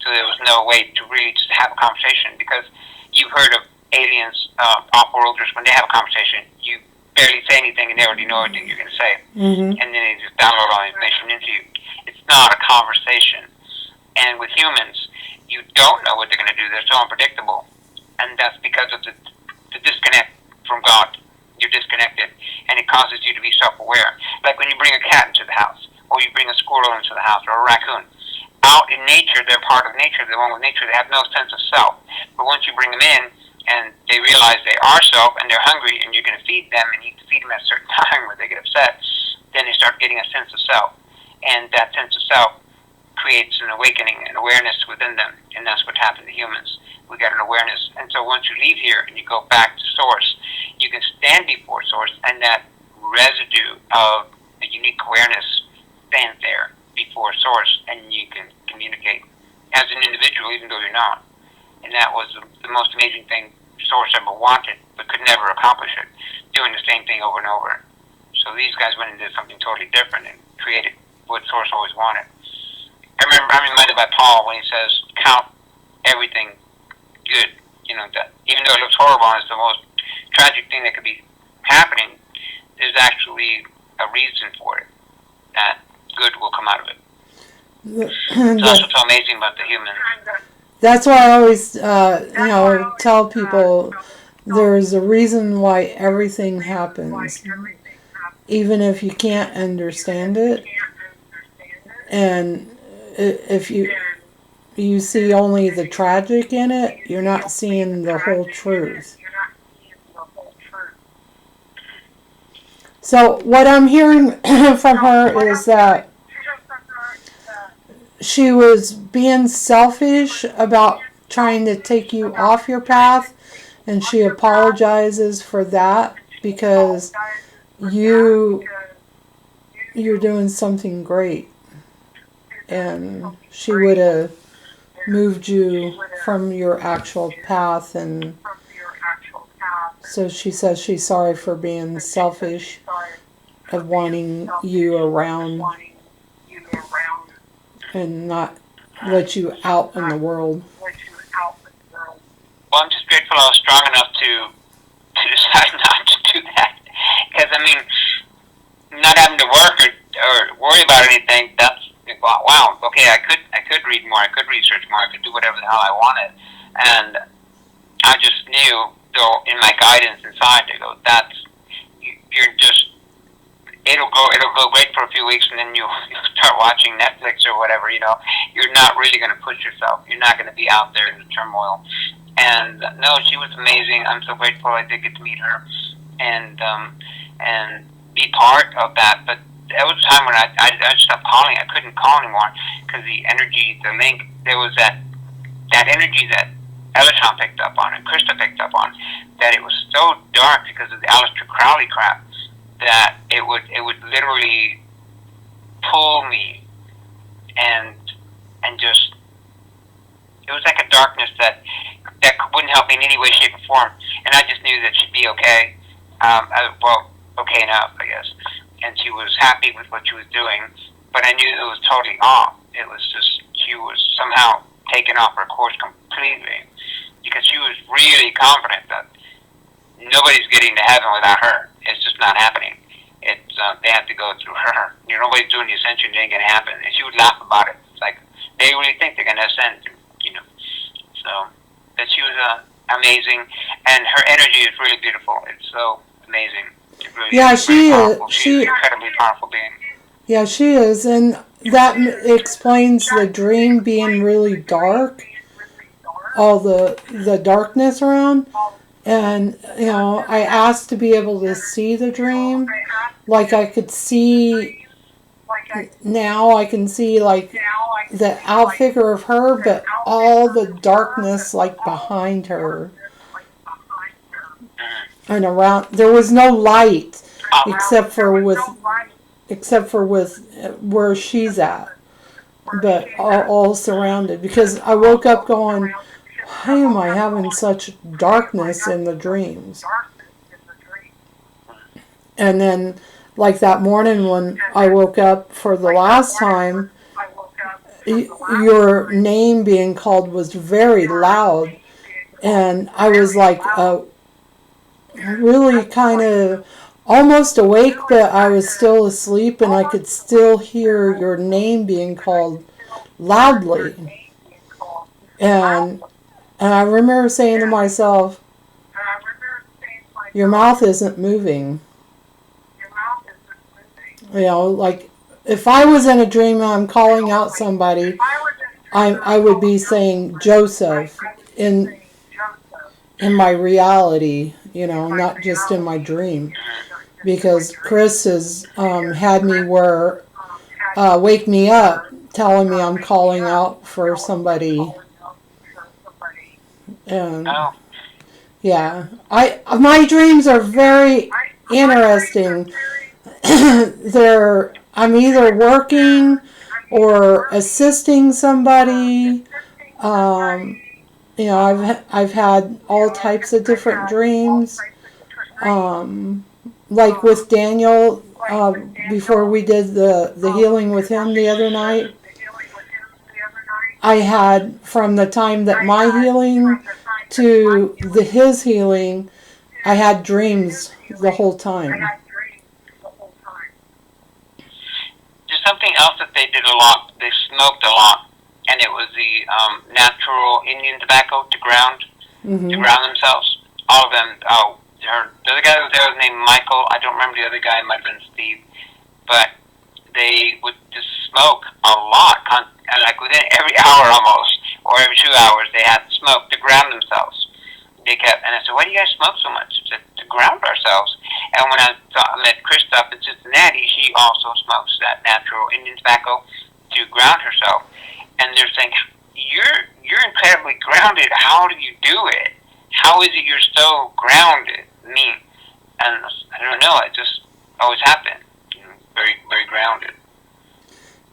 So there was no way to really just have a conversation, because you've heard of aliens, off-worlders, when they have a conversation, you barely say anything and they already know everything you're going to say. Mm-hmm. And then they just download all the information into you. not a conversation. And with humans, you don't know what they're going to do. They're so unpredictable. And that's because of the disconnect from God. You're disconnected, and it causes you to be self-aware. Like when you bring a cat into the house, or you bring a squirrel into the house, or a raccoon. Out in nature, they're part of nature. They're one with nature. They have no sense of self. But once you bring them in, and they realize they are self, and they're hungry, and you're going to feed them, and you can feed them at a certain time where they get upset, then they start getting a sense of self. And that sense of self creates an awakening, an awareness within them, and that's what happened to humans. We got an awareness. And so once you leave here and you go back to Source, you can stand before Source, and that residue of the unique awareness stands there before Source, and you can communicate as an individual, even though you're not. And that was the most amazing thing Source ever wanted, but could never accomplish it, doing the same thing over and over. So these guys went and did something totally different and created what Source always wanted. I'm reminded by Paul when he says, count everything good. You know, that even though it looks horrible and it's the most tragic thing that could be happening, there's actually a reason for it, that good will come out of it. So that's what's so amazing about the human. That's why I always, tell people there's a reason why everything happens, even if you can't understand it. And if you see only the tragic in it, you're not seeing the whole truth. So what I'm hearing from her is that she was being selfish about trying to take you off your path, and she apologizes for that because you're doing something great, and she would have moved you from your actual path. And so she says she's sorry for being selfish of wanting you around and not let you out in the world. Well, I'm just grateful I was strong enough to decide not to do that. Because, I mean, not having to work or worry about anything, that's, wow, okay, I could read more, I could research more, I could do whatever the hell I wanted. And I just knew, though, in my guidance inside, to go, you're just, it'll go great for a few weeks, and then you'll start watching Netflix or whatever, you know. You're not really going to push yourself. You're not going to be out there in the turmoil. And no, she was amazing. I'm so grateful I did get to meet her and be part of that. But there was a time when I stopped calling. I couldn't call anymore because the energy, the link, there was that energy that Elatron picked up on and Krista picked up on, that it was so dark because of the Aleister Crowley crap, that it would literally pull me and just, it was like a darkness that wouldn't help me in any way, shape, or form. And I just knew that she'd be okay. Okay enough, I guess. And she was happy with what she was doing, but I knew it was totally off. It was just, she was somehow taken off her course completely, because she was really confident that nobody's getting to heaven without her. It's just not happening. It's they have to go through her. You know, nobody's doing the ascension. It ain't gonna happen. And she would laugh about it. It's like they really think they're gonna ascend. You know, so that she was amazing, and her energy is really beautiful. It's so amazing. It really She is. She's an incredibly powerful being. Yeah, she is, and that explains the dream being really dark. All the darkness around. And, I asked to be able to see the dream. Like I could see, now I can see like the outfigure of her, but all the darkness like behind her. And around, there was no light except for with where she's at. But all surrounded. Because I woke up going, why am I having such darkness in the dreams? And then, like that morning when I woke up for the last time, your name being called was very loud. And I was like, really kind of almost awake, but I was still asleep, and I could still hear your name being called loudly. And I remember saying to myself, your mouth isn't moving. You know, like if I was in a dream and I'm calling out somebody, I would be saying Joseph in my reality, you know, not just in my dream. Because Chris has had me wake me up, telling me I'm calling out for somebody. And yeah, my dreams are very interesting. I'm either working or assisting somebody. You know, I've had all types of different dreams. Like with Daniel, before we did the healing with him the other night, I had, from the time that my healing to his healing, I had dreams the whole time. There's something else that they did a lot. They smoked a lot, and it was the natural Indian tobacco to ground themselves. All of them. The other guy that was there was named Michael. I don't remember the other guy. It might have been Steve. But they would just smoke a lot, like within every hour almost, or every 2 hours, they had to smoke to ground themselves. And I said, why do you guys smoke so much? He said, to ground ourselves. And when I met Christoph in Cincinnati, she also smokes that natural Indian tobacco to ground herself. And they're saying, you're incredibly grounded. How do you do it? How is it you're so grounded? And I don't know. It just always happened. Very, very grounded.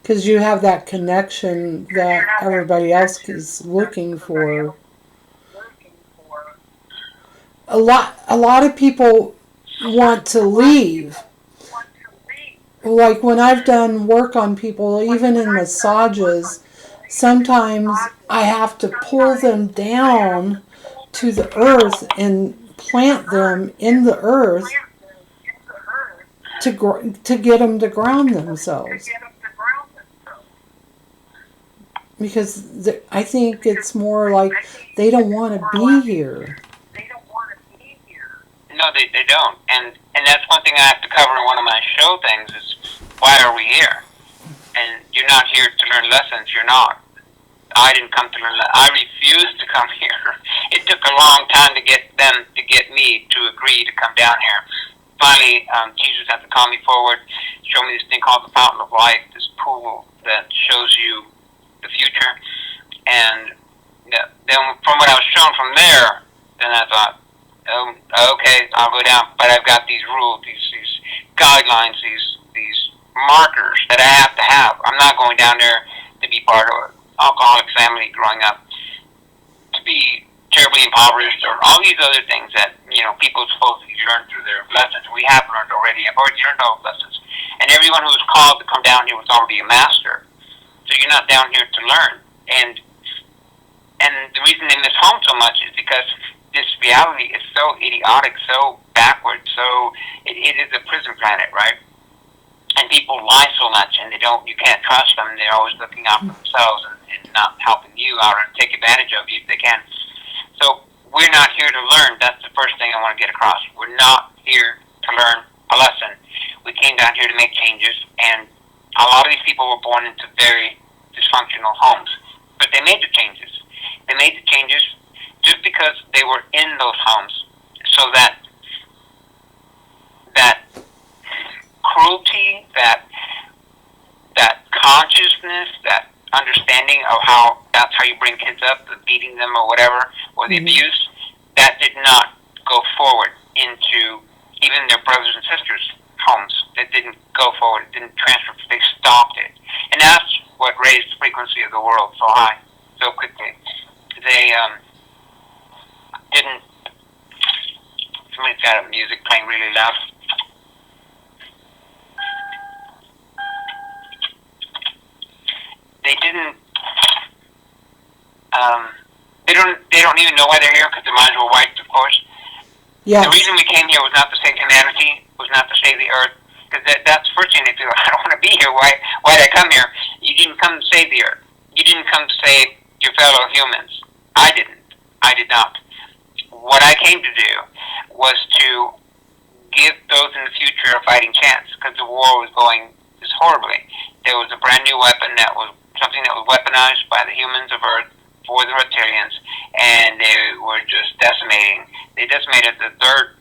Because you have that connection that everybody else is looking for. A lot of people want to leave. Like when I've done work on people, even in massages, sometimes I have to pull them down to the earth and plant them in the earth to get them to ground themselves. Because I think it's more like they don't want to be here. No, they don't. And that's one thing I have to cover in one of my show things is, why are we here? And you're not here to learn lessons. You're not. I didn't come to learn lessons. I refused to come here. It took a long time to get me to agree to come down here. Finally, Jesus had to call me forward, show me this thing called the Fountain of Life, this pool that shows you the future. And then from what I was shown from there, then I thought, okay, I'll go down. But I've got these rules, these guidelines, these markers that I have to have. I'm not going down there to be part of an alcoholic family growing up, to be terribly impoverished, or all these other things that, people are supposed to learn through their lessons. We have learned already. I've already learned all the lessons. And everyone who was called to come down here was already a master. So you're not down here to learn. And the reason they miss home so much is because this reality is so idiotic, so backward, so it is a prison planet, right? And people lie so much, and you can't trust them. They're always looking out for themselves and not helping you out or take advantage of you if they can. So we're not here to learn. That's the first thing I want to get across. We're not here to learn a lesson. We came down here to make changes, and a lot of these people were born into very dysfunctional homes. But they made the changes. They made the changes just because they were in those homes, so that cruelty, that consciousness, that understanding of how that's how you bring kids up, the beating them or whatever, or the abuse, that did not go forward into even their brothers and sisters' homes. That didn't go forward. It didn't transfer. They stopped it. And that's what raised the frequency of the world so high, so quickly. They didn't... Somebody's got music playing really loud. They didn't... They don't even know why they're here, because their minds were wiped, of course. Yes. The reason we came here was not to save humanity. was not to save the earth, because that's the first thing they feel. I don't want to be here. Why did I come here? You didn't come to save the earth. You didn't come to save your fellow humans. I didn't. I did not. What I came to do was to give those in the future a fighting chance, because the war was going just horribly. There was a brand new weapon that was something that was weaponized by the humans of Earth for the reptilians, and they were just decimating. They decimated the third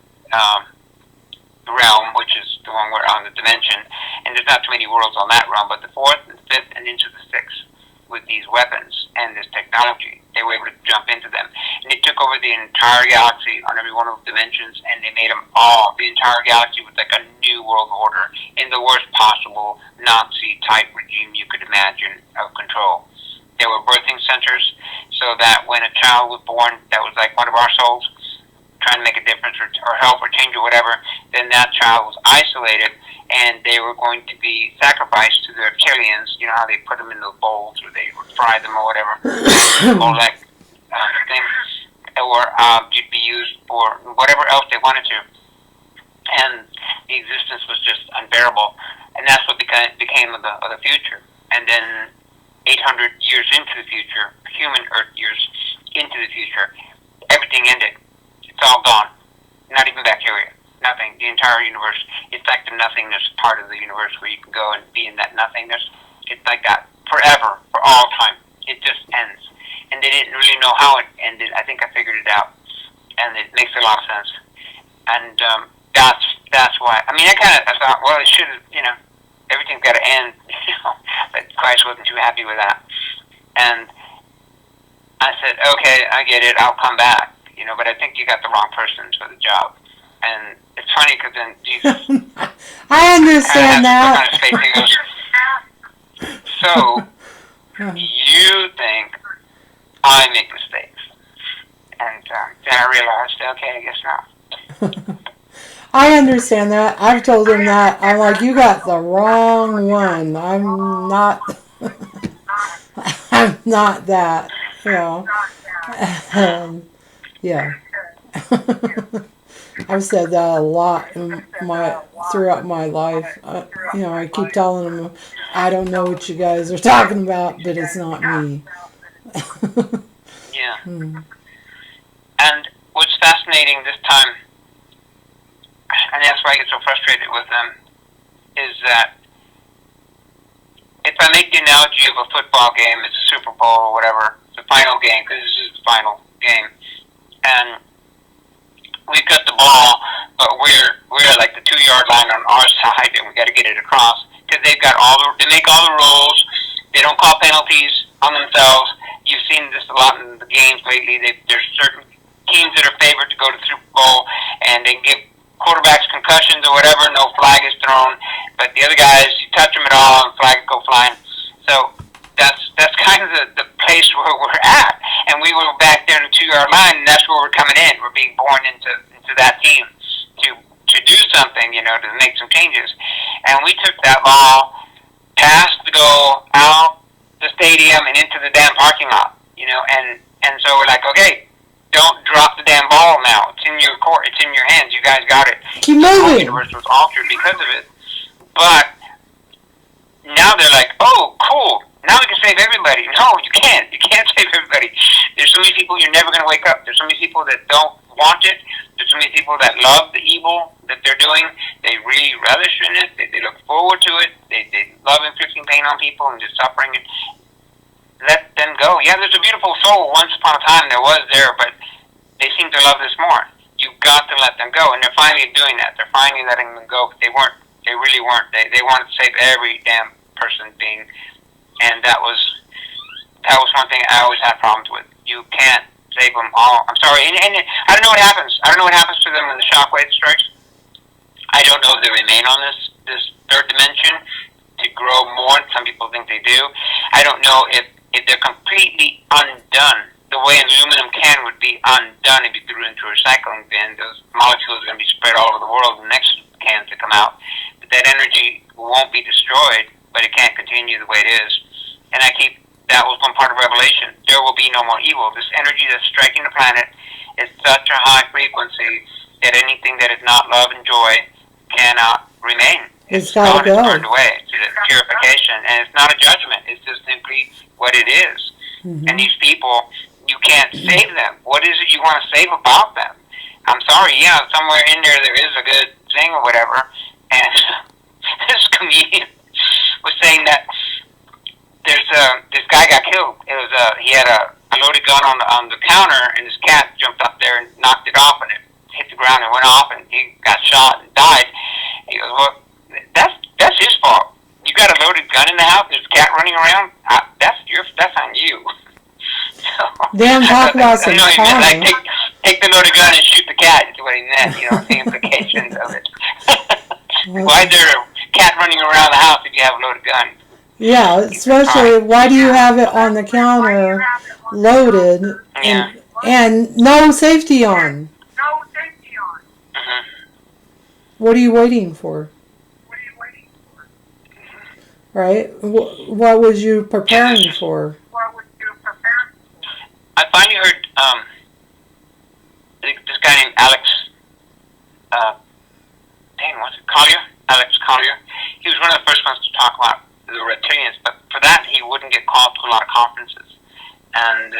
realm, which is the one we're on, the dimension, and there's not too many worlds on that realm, but the fourth and fifth and into the sixth with these weapons and this technology. They were able to jump into them. And they took over the entire galaxy on every one of the dimensions, and they made them all, the entire galaxy, with like a new world order in the worst possible Nazi-type regime you could imagine of control. There were birthing centers, so that when a child was born that was like one of our souls, trying to make a difference or help or change or whatever, then that child was isolated, and they were going to be sacrificed to the reptilians. You know how they put them in those bowls, or they would fry them or whatever, or like things, or you'd be used for whatever else they wanted to. And the existence was just unbearable, and that's what became of the future. And then 800 years into the future, human Earth years into the future, everything ended. It's all gone. Not even bacteria. Nothing. The entire universe. It's like the nothingness part of the universe where you can go and be in that nothingness. It's like that forever, for all time. It just ends. And they didn't really know how it ended. I think I figured it out. And it makes a lot of sense. And that's why. I mean, I thought, well, it should have, everything's got to end. But Christ wasn't too happy with that. And I said, okay, I get it. I'll come back. But I think you got the wrong person for the job. And it's funny because then Jesus... I understand that. Kind of space, he goes, so, you think I make mistakes. And then I realized, okay, I guess not. I understand that. I've told him that. I'm like, you got the wrong one. I'm not... I'm not that, yeah. I've said that a lot throughout my life. I keep telling them, I don't know what you guys are talking about, but it's not me. Yeah. And what's fascinating this time, and that's why I get so frustrated with them, is that if I make the analogy of a football game, it's a Super Bowl or whatever, the final game, because this is the final game, and we've got the ball, but we're at like the 2-yard line on our side, and we got to get it across, because they make all the rules. They don't call penalties on themselves. You've seen this a lot in the games lately. There's certain teams that are favored to go to the Super Bowl, and they give quarterbacks concussions or whatever. No flag is thrown, but the other guys, you touch them at all, and flags go flying. So that's kind of the place where we're at, and we were back there in the 2-yard line, and that's where we're coming in. We're being born into that team to do something, to make some changes. And we took that ball past the goal, out the stadium, and into the damn parking lot, and so we're like, okay, don't drop the damn ball now. It's in your court. It's in your hands. You guys got it. Keep moving. The universe was altered because of it, but now they're like, oh, cool. Now we can save everybody. No, you can't. You can't save everybody. There's so many people you're never going to wake up. There's so many people that don't want it. There's so many people that love the evil that they're doing. They really relish in it. They look forward to it. They love inflicting pain on people and just suffering it. Let them go. Yeah, there's a beautiful soul. Once upon a time there was there, but they seem to love this more. You've got to let them go. And they're finally doing that. They're finally letting them go. They really weren't. They wanted to save every damn person being. And that was one thing I always had problems with. You can't save them all. I'm sorry. And I don't know what happens. I don't know what happens to them when the shockwave strikes. I don't know if they remain on this third dimension to grow more. Some people think they do. I don't know if they're completely undone. The way an aluminum can would be undone if you threw it into a recycling bin. Those molecules are going to be spread all over the world in the next cans that come out. But that energy won't be destroyed, but it can't continue the way it is. And that was one part of Revelation. There will be no more evil. This energy that's striking the planet is such a high frequency that anything that is not love and joy cannot remain. It's gotta It's go. burned away. It's a purification, and it's not a judgment. It's just simply what it is. Mhm. And these people, you can't save them. What is it you want to save about them? I'm sorry, yeah, somewhere in there is a good thing or whatever. And this comedian was saying that there's this guy got killed. It was he had a loaded gun on the counter, and his cat jumped up there and knocked it off, and it hit the ground and went off, and he got shot and died. He goes, well, that's his fault. You got a loaded gun in the house. There's a cat running around. That's on you. So, Then talk about some he meant, karma. like, take the loaded gun and shoot the cat. Is what he meant. The implications of it. Why is there a cat running around the house if you have a loaded gun? Yeah, especially why do you have it on the counter loaded and no safety on? Mm-hmm. What are you waiting for? Right? What was you preparing for? I finally heard this guy named Alex. What's it? Collier? Alex Collier. He was one of the first ones to talk about the reptilians, but for that he wouldn't get called to a lot of conferences. And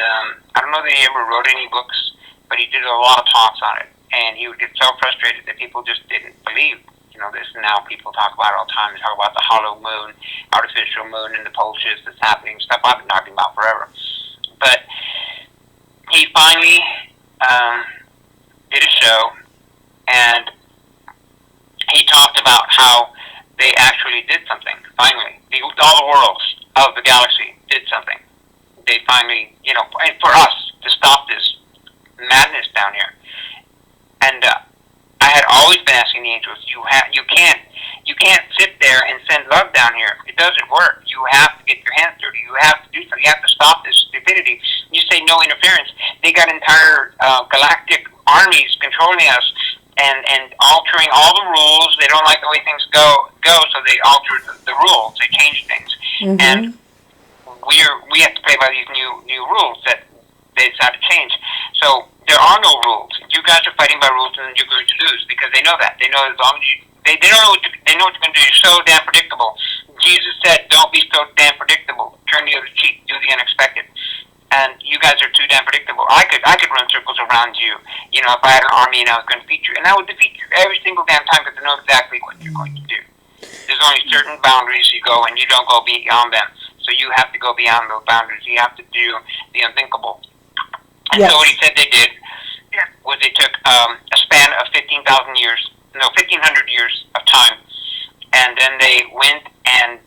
I don't know that he ever wrote any books, but he did a lot of talks on it. And he would get so frustrated that people just didn't believe. This now people talk about it all the time. They talk about the hollow moon, artificial moon, and the pole shifts that's happening, stuff I've been talking about forever. But he finally did a show, and he talked about how they actually did something. Finally, all the worlds of the galaxy did something. They finally, and for us to stop this madness down here. And I had always been asking the angels, you can't sit there and send love down here. It doesn't work. You have to get your hands dirty. You have to do something. You have to stop this stupidity. You say no interference. They got entire galactic armies controlling us and altering all the rules. They don't like the way things go, so they alter the rules. They change things. Mm-hmm. And we have to play by these new rules that they decided to change. So there are no rules. You guys are fighting by rules, and you're going to lose because they know that. They know as long as they don't know they know what you're going to do. You're so damn predictable. Jesus said, "Don't be so damn predictable. Turn the other cheek. Do the unexpected." And you guys are too damn predictable. I could run circles around you. If I had an army and I was going to defeat you, and I would defeat you every single damn time because I know exactly what you're going to do. There's only certain boundaries you go, and you don't go beyond them. So you have to go beyond those boundaries. You have to do the unthinkable. And so what he said they did was they took a span of 15,000 years, 1,500 years of time, and then they went and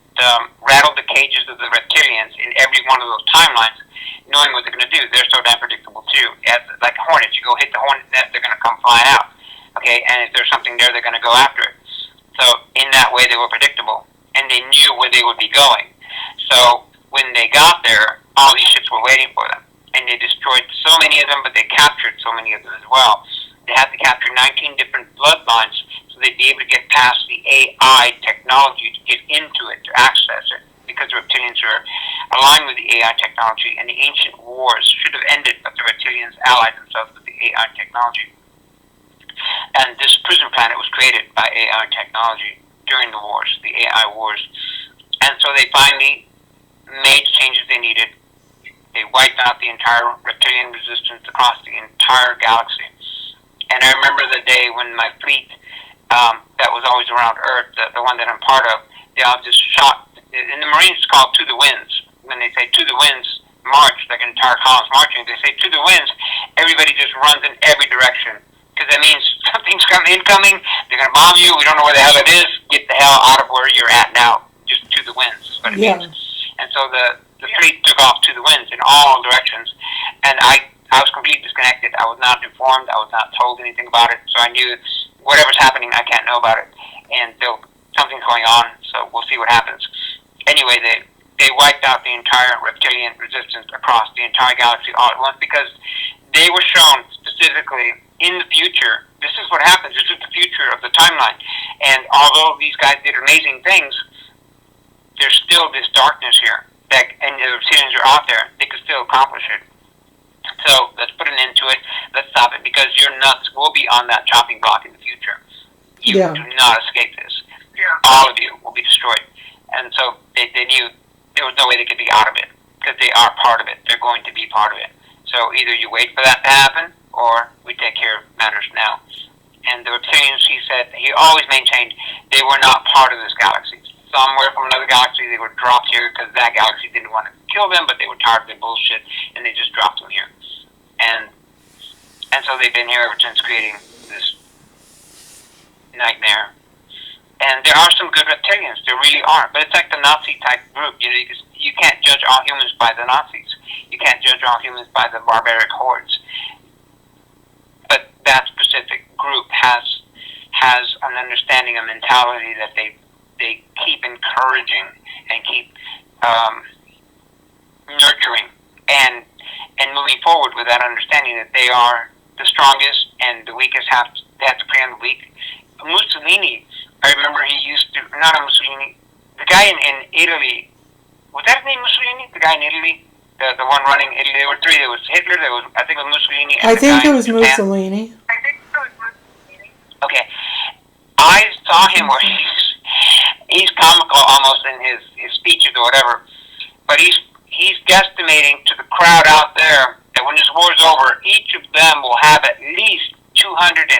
rattled the cages of the reptilians in every one of those timelines, knowing what they're going to do. They're so damn predictable too. Like hornets, you go hit the hornet nest, they're going to come flying out. Okay, and if there's something there, they're going to go after it. So in that way, they were predictable, and they knew where they would be going. So when they got there, all these ships were waiting for them. And they destroyed so many of them, but they captured so many of them as well. They had to capture 19 different bloodlines so they'd be able to get past the AI technology to get into it, to access it, because the reptilians are aligned with the AI technology, and the ancient wars should have ended, but the reptilians allied themselves with the AI technology. And this prison planet was created by AI technology during the wars, the AI wars. And so they finally made changes they needed. They wiped out the entire reptilian resistance across the entire galaxy. And I remember the day when my fleet, that was always around Earth, the one that I'm part of, they all just shot. In the Marines, it's called to the winds. When they say to the winds, march, like an entire column's marching, they say to the winds, everybody just runs in every direction. Because that means something's incoming, they're going to bomb you, we don't know where the hell it is, get the hell out of where you're at now. Just to the winds is what it means. And so the fleet took off to the winds in all directions, and I was completely disconnected. I was not informed. I was not told anything about it, so I knew whatever's happening, I can't know about it, and something's going on, so we'll see what happens. Anyway, they wiped out the entire reptilian resistance across the entire galaxy all at once because they were shown specifically in the future. This is what happens. This is the future of the timeline, and although these guys did amazing things, there's still this darkness here. And the reptilians are out there, they could still accomplish it. So let's put an end to it. Let's stop it because your nuts will be on that chopping block in the future. You Yeah. do not escape this. All of you will be destroyed. And so they knew there was no way they could be out of it because they are part of it. They're going to be part of it. So either you wait for that to happen or we take care of matters now. And the reptilians, he said, he always maintained they were not part of this galaxy. Somewhere from another galaxy, they were dropped here because that galaxy didn't want to kill them, but they were tired of their bullshit, and they just dropped them here. And so they've been here ever since, creating this nightmare. And there are some good reptilians, there really are, but it's like the Nazi type group. You can't judge all humans by the Nazis. You can't judge all humans by the barbaric hordes. But that specific group has an understanding, a mentality that they keep encouraging and keep nurturing and moving forward with that understanding that they are the strongest and the weakest they have to prey on the weak. Mussolini, I remember he used to, not a Mussolini, the guy in Italy, was that his name Mussolini? The guy in Italy? The one running Italy? There were three. There was Hitler, I think it was Mussolini. And I think it was Mussolini. Okay. I saw him where he's comical almost in his speeches or whatever, but he's guesstimating to the crowd out there that when this war's over, each of them will have at least 218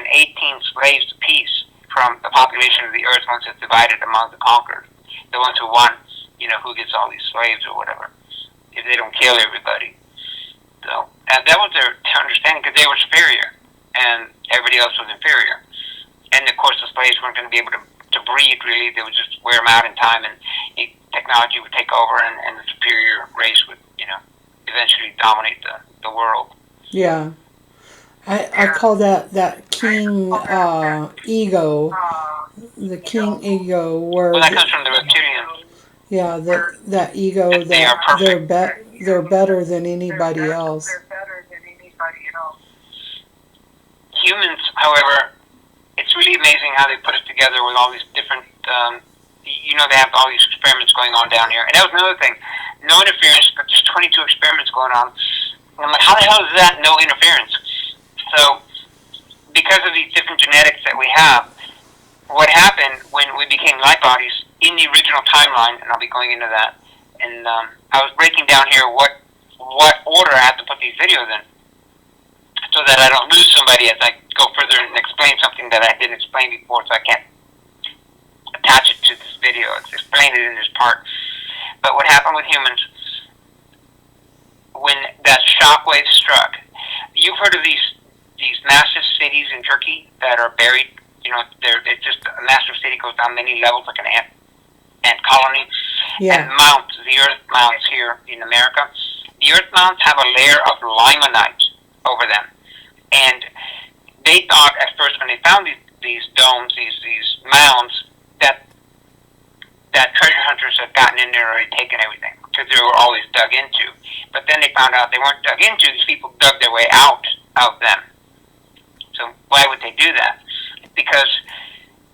slaves apiece from the population of the earth once it's divided among the conquered. The ones who won, who gets all these slaves or whatever, if they don't kill everybody. So, and that was their understanding, because they were superior, and everybody else was inferior. And of course, the slaves weren't going to be able to breed, really. They would just wear them out in time, and technology would take over, and the superior race would, eventually dominate the world. Yeah. I call that king ego, the king ego, where Well, that comes from the reptilians. Yeah, that ego that they're better than anybody else. Humans, however, it's really amazing how they put us together with all these different. They have all these experiments going on down here, and that was another thing. No interference, but there's 22 experiments going on. And I'm like, how the hell is that no interference? So, because of these different genetics that we have, what happened when we became light bodies in the original timeline, and I'll be going into that, and I was breaking down here what order I have to put these videos in, so that I don't lose somebody as I go further and explain something that I didn't explain before, so I can't attach it to this video. It's explained it in this part. But what happened with humans, when that shockwave struck, you've heard of these massive cities in Turkey that are buried. It's just a massive city, goes down many levels like an ant colony. Yeah. And mounts, the earth mounts here in America. The earth mounts have a layer of limonite over them. And they thought at first, when they found these domes, these mounds, that treasure hunters had gotten in there and taken everything, because they were always dug into. But then they found out they weren't dug into. These people dug their way out of them. So why would they do that? Because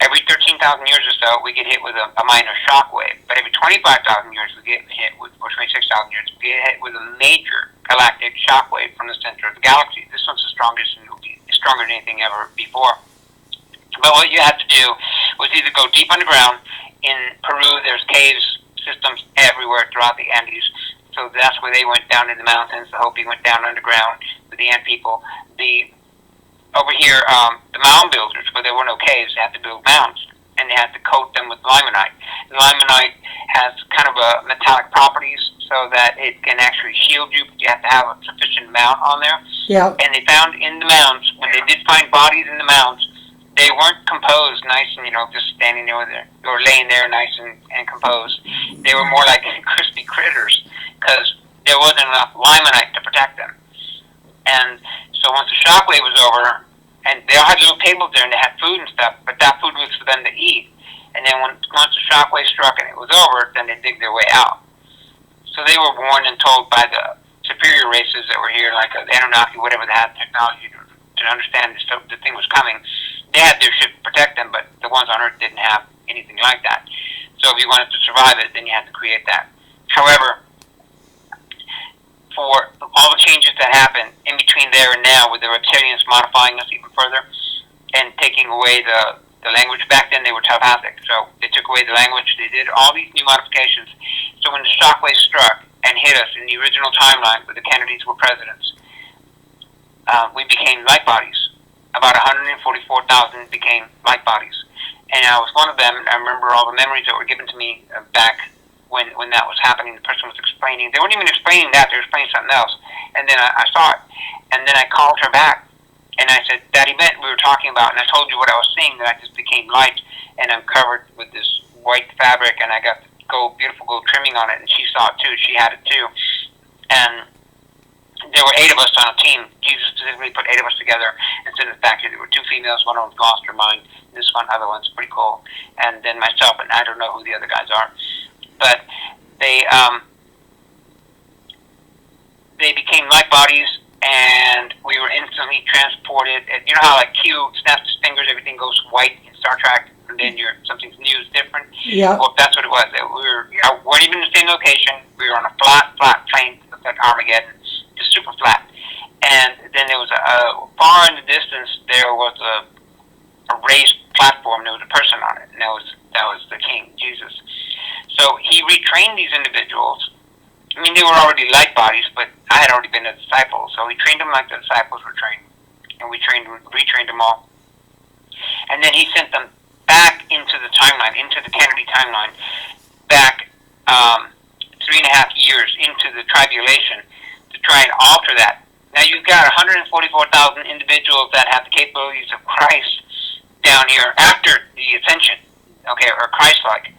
every 13,000 years or so, we get hit with a minor shock wave. But every 25,000 years, we get hit with, or 26,000 years, we get hit with a major galactic shock wave from the center of the galaxy. This one's the strongest, and it'll be stronger than anything ever before. But what you have to do was either go deep underground. In Peru, there's caves systems everywhere throughout the Andes. So that's where they went down in the mountains. The Hopi went down underground with the Ant people. Over here, the mound builders, where there were no caves, they had to build mounds, and they had to coat them with limonite. The limonite has kind of a metallic properties, so that it can actually shield you, but you have to have a sufficient amount on there. Yeah. And they found in the mounds, when they did find bodies in the mounds, they weren't composed nice and, just standing there or laying there nice and composed. They were more like crispy critters, because there wasn't enough limonite to protect them. And so once the shockwave was over, and they all had little tables there, and they had food and stuff, but that food was for them to eat. And then once the shockwave struck and it was over, then they dig their way out. So they were warned and told by the superior races that were here, like the Anunnaki, whatever, they had technology to understand the thing was coming. They had their ship to protect them, but the ones on Earth didn't have anything like that. So if you wanted to survive it, then you had to create that. However, for all the changes that happened in between there and now, with the reptilians modifying us even further and taking away the The language back then, they were telepathic. So they took away the language. They did all these new modifications. So when the shockwave struck and hit us in the original timeline where the Kennedys were presidents, we became light bodies. About 144,000 became light bodies. And I was one of them. I remember all the memories that were given to me back when that was happening. The person was explaining. They weren't even explaining that. They were explaining something else. And then I saw it. And then I called her back. And I said, that event we were talking about, and I told you what I was seeing, that I just became light, and I'm covered with this white fabric, and I got beautiful gold trimming on it, and she saw it too. She had it too. And there were 8 of us on a team. Jesus specifically put 8 of us together and said in the factory there were 2 females, one of them lost her mind, this one, other one's pretty cool, and then myself, and I don't know who the other guys are. But they became light bodies, and we were instantly transported. And you know how like Q snaps his fingers, everything goes white in Star Trek, and then something's new is different? Yeah. Well, that's what it was. We weren't even in the same location. We were on a flat plane, like Armageddon, just super flat. And then there was far in the distance, there was a raised platform. There was a person on it, and that was the King, Jesus. So he retrained these individuals. I mean, they were already light bodies, but I had already been a disciple, so he trained them like the disciples were trained, and retrained them all. And then he sent them back into the timeline, into the Kennedy timeline, back 3.5 years into the tribulation to try and alter that. Now you've got 144,000 individuals that have the capabilities of Christ down here after the ascension, okay, or Christ-like.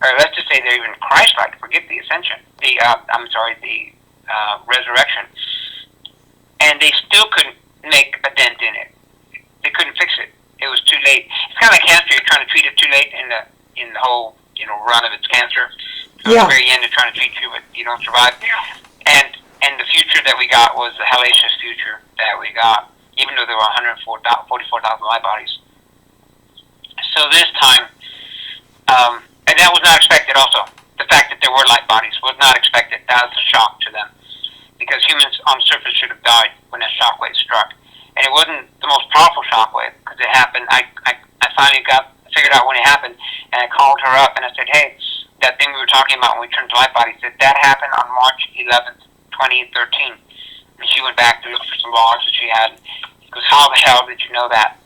Or let's just say they're even Christ-like. Forget the ascension. The resurrection. And they still couldn't make a dent in it. They couldn't fix it. It was too late. It's kind of like cancer. You're trying to treat it too late in the whole run of its cancer. So at the very end, they're trying to treat you, but you don't survive. And the future that we got was the hellacious future that we got, even though there were 144,000 light bodies. So this time. And that was not expected also. The fact that there were light bodies was not expected. That was a shock to them. Because humans on the surface should have died when that shockwave struck. And it wasn't the most powerful shockwave because it happened. I finally figured out when it happened, and I called her up and I said, hey, that thing we were talking about when we turned to light bodies, that happened on March 11th, 2013. And she went back to look for some logs that she had. She goes, how the hell did you know that?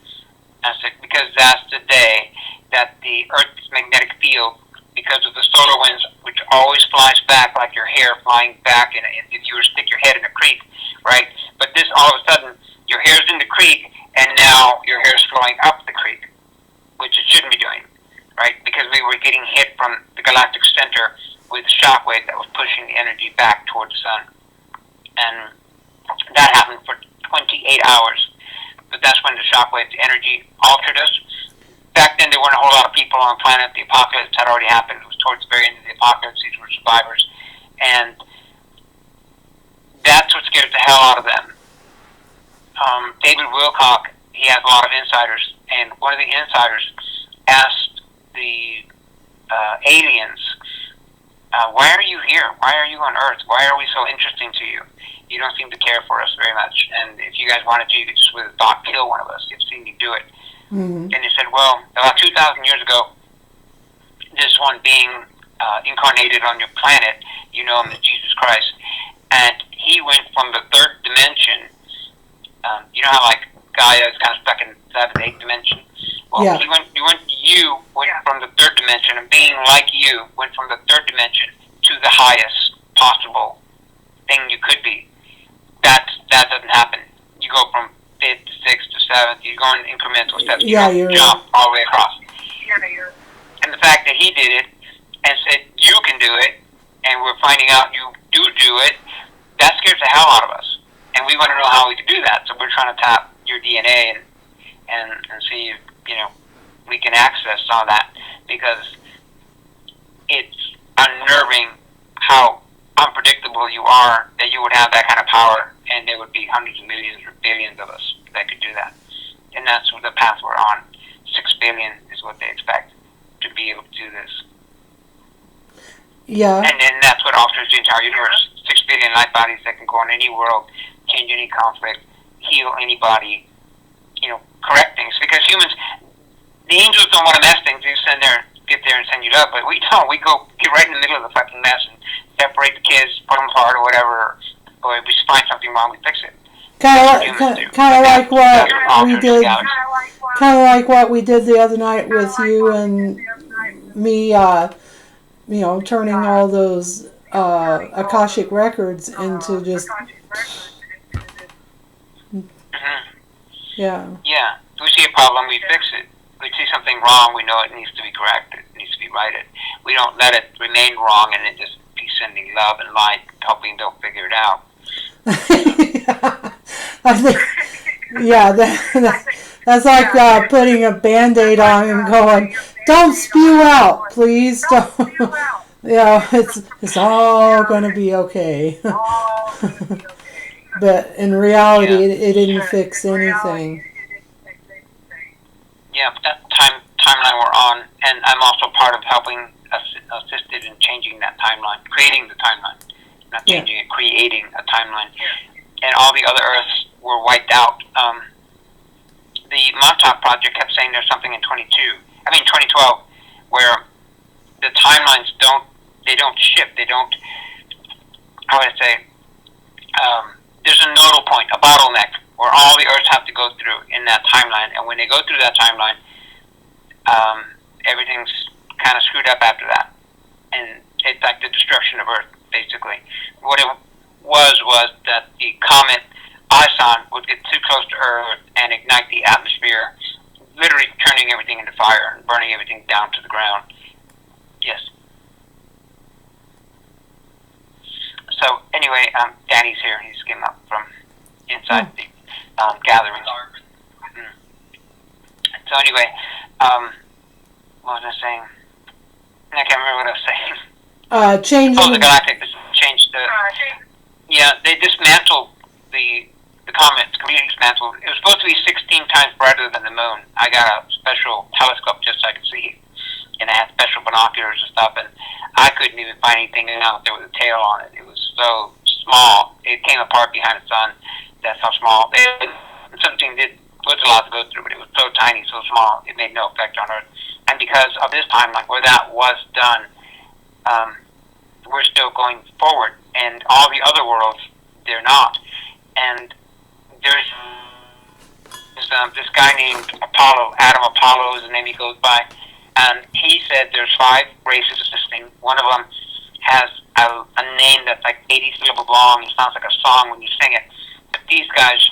I said, because that's the day that the Earth's magnetic field, because of the solar winds, which always flies back like your hair flying back, and if you were to stick your head in a creek, right? But this, all of a sudden, your hair's in the creek, and now your hair's flowing up the creek, which it shouldn't be doing, right? Because we were getting hit from the galactic center with a shockwave that was pushing the energy back towards the sun. And that happened for 28 hours. But that's when the shockwave, the energy altered us. Back then, there weren't a whole lot of people on the planet. The apocalypse had already happened. It was towards the very end of the apocalypse. These were survivors. And that's what scared the hell out of them. David Wilcock, he has a lot of insiders. And one of the insiders asked the aliens, why are you here? Why are you on Earth? Why are we so interesting to you? You don't seem to care for us very much. And if you guys wanted to, you could just with a thought kill one of us. You've seen me do it. Mm-hmm. And he said, well, about 2,000 years ago, this one being incarnated on your planet, you know him as Jesus Christ, and he went from the 3rd dimension. You know how like Gaia is kind of stuck in 7th, 8th dimension? Well, yeah. You went from the 3rd dimension, and being like you, went from the 3rd dimension to the highest possible thing you could be. That doesn't happen. You go from 5th to 6th to 7th, you go in incremental steps. You don't jump all the way across. And the fact that he did it and said, you can do it, and we're finding out you do it, that scares the hell out of us. And we want to know how we can do that, so we're trying to tap your DNA and see if, we can access all that, because it's unnerving how unpredictable you are that you would have that kind of power, and there would be hundreds of millions or billions of us that could do that. And that's the path we're on. 6 billion is what they expect to be able to do this. Yeah. And then that's what alters the entire universe. 6 billion light bodies that can go in any world, change any conflict, heal anybody, correct things. Because humans, the angels don't want to mess things. They get there and send you up. But we don't. We go get right in the middle of the fucking mess and separate the kids, put them apart or whatever. Or if we find something wrong, we fix it. Kind of like what we did. Kind of like what we did the other night with you and me. Turning all those Akashic records into just. Yeah. Yeah. If we see a problem, we fix it. If we see something wrong, we know it needs to be corrected. It needs to be righted. We don't let it remain wrong and then just be sending love and light, hoping they'll figure it out. I think, that's like putting a Band-Aid on and going, don't spew out, please. Don't. It's all going to be okay. But in reality, it didn't fix anything. Yeah, but that timeline we're on, and I'm also part of helping assisted in changing that timeline, creating the timeline, not changing it, creating a timeline. And all the other Earths were wiped out. The Montauk Project kept saying there's something in 2012, where the timelines don't shift. They don't, how would I say, there's a nodal point, a bottleneck, where all the Earths have to go through in that timeline. And when they go through that timeline, everything's kind of screwed up after that. And it's like the destruction of Earth, basically. What it was that the comet Ison would get too close to Earth and ignite the atmosphere, literally turning everything into fire and burning everything down to the ground. Yes. So anyway, Danny's here. He's came up from inside the gathering. So anyway, what was I saying? I can't remember what I was saying. Changing. The galactic changed the. Yeah, they dismantled the comet. Completely dismantled. It was supposed to be 16 times brighter than the moon. I got a special telescope just so I could see it, and I had special binoculars and stuff, and I couldn't even find anything out there with a tail on it. It was so small. It came apart behind the sun. That's how small. Something was a lot to go through, but it was so tiny, so small, it made no effect on Earth. And because of this timeline where that was done, we're still going forward, and all the other worlds, they're not. And there's this guy named Adam Apollo is the name he goes by, and he said there's 5 races existing. One of them has a name that's like 80 syllables long. It sounds like a song when you sing it. But these guys,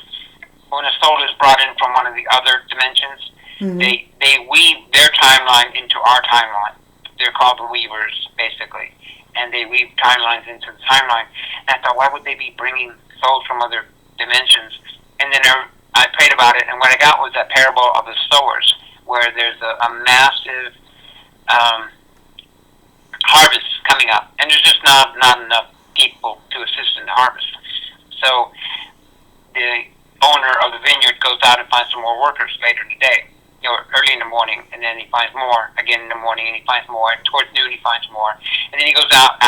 when a soul is brought in from one of the other dimensions, they weave their timeline into our timeline. They're called the weavers, basically. And they weave timelines into the timeline. And I thought, why would they be bringing souls from other dimensions? And then I prayed about it, and what I got was that parable of the sowers, where there's a massive harvest coming up, and there's just not enough people to assist in the harvest. So the owner of the vineyard goes out and finds some more workers later in the day, early in the morning, and then he finds more again in the morning, and he finds more, and towards noon he finds more, and then he goes out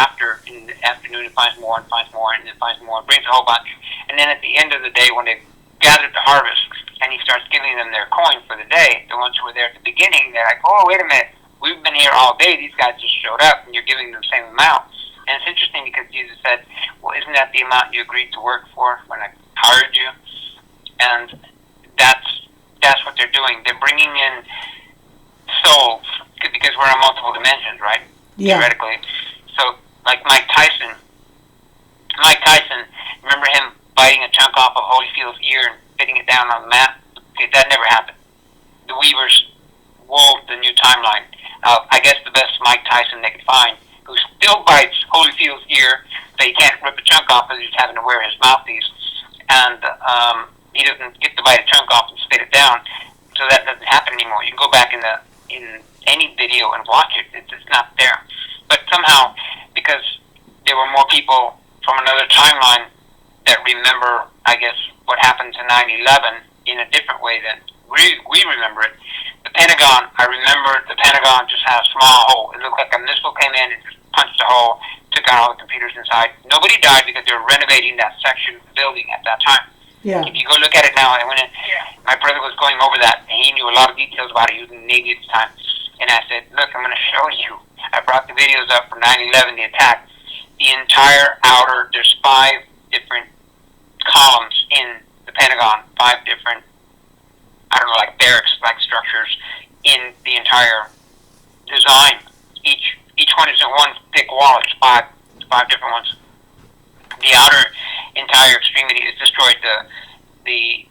in the afternoon and finds more, and finds more, and then finds more, and brings a whole bunch. And then at the end of the day, when they've gathered the harvest, and he starts giving them their coin for the day, the ones who were there at the beginning, they're like, oh, wait a minute, we've been here all day, these guys just showed up, and you're giving them the same amount. And it's interesting because Jesus said, well, isn't that the amount you agreed to work for when I hired you? And that's what they're doing. They're bringing in souls, because we're in multiple dimensions, right? Yeah. Theoretically. So, like Mike Tyson, remember him biting a chunk off of Holyfield's ear and spitting it down on the mat? Okay, that never happened. The Weavers wove the new timeline. I guess the best Mike Tyson they could find, who still bites Holyfield's ear, but he can't rip a chunk off because he's having to wear his mouthpiece. And he doesn't get to bite a chunk off and spit it down, so that doesn't happen anymore. You can go back in any video and watch it. It's not there. But somehow, because there were more people from another timeline that remember, I guess, what happened to 9/11 in a different way than we remember it. The Pentagon, I remember the Pentagon just had a small hole. It looked like a missile came in and just punched a hole, took out all the computers inside. Nobody died because they were renovating that section of the building at that time. Yeah. If you go look at it now, my brother was going over that, and he knew a lot of details about it. He was in the Navy at the time. And I said, look, I'm going to show you. I brought the videos up from 9/11, the attack. The entire outer, there's 5 different columns in the Pentagon, 5 different, I don't know, like barracks-like structures in the entire design. Each one is in one thick wall. It's five different ones. The outer entire extremity is destroyed. The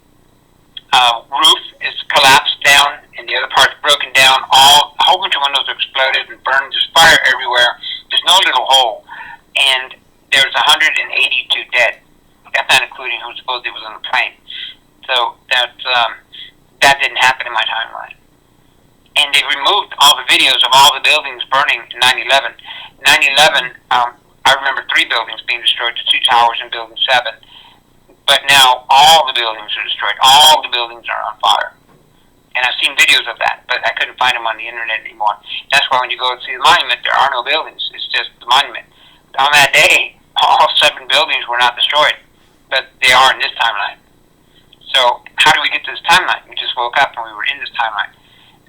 roof is collapsed down, and the other part's broken down. A whole bunch of windows exploded and burned. There's fire everywhere. There's no little hole, and there's 182 dead. That's not including who supposedly was on the plane. So that didn't happen in my timeline. And they removed all the videos of all the buildings burning in 9/11. 9/11, I remember 3 buildings being destroyed, the 2 towers in Building 7. But now all the buildings are destroyed. All the buildings are on fire. And I've seen videos of that, but I couldn't find them on the internet anymore. That's why when you go and see the monument, there are no buildings. It's just the monument. On that day, all 7 buildings were not destroyed, but they are in this timeline. So how do we get to this timeline? We just woke up and we were in this timeline.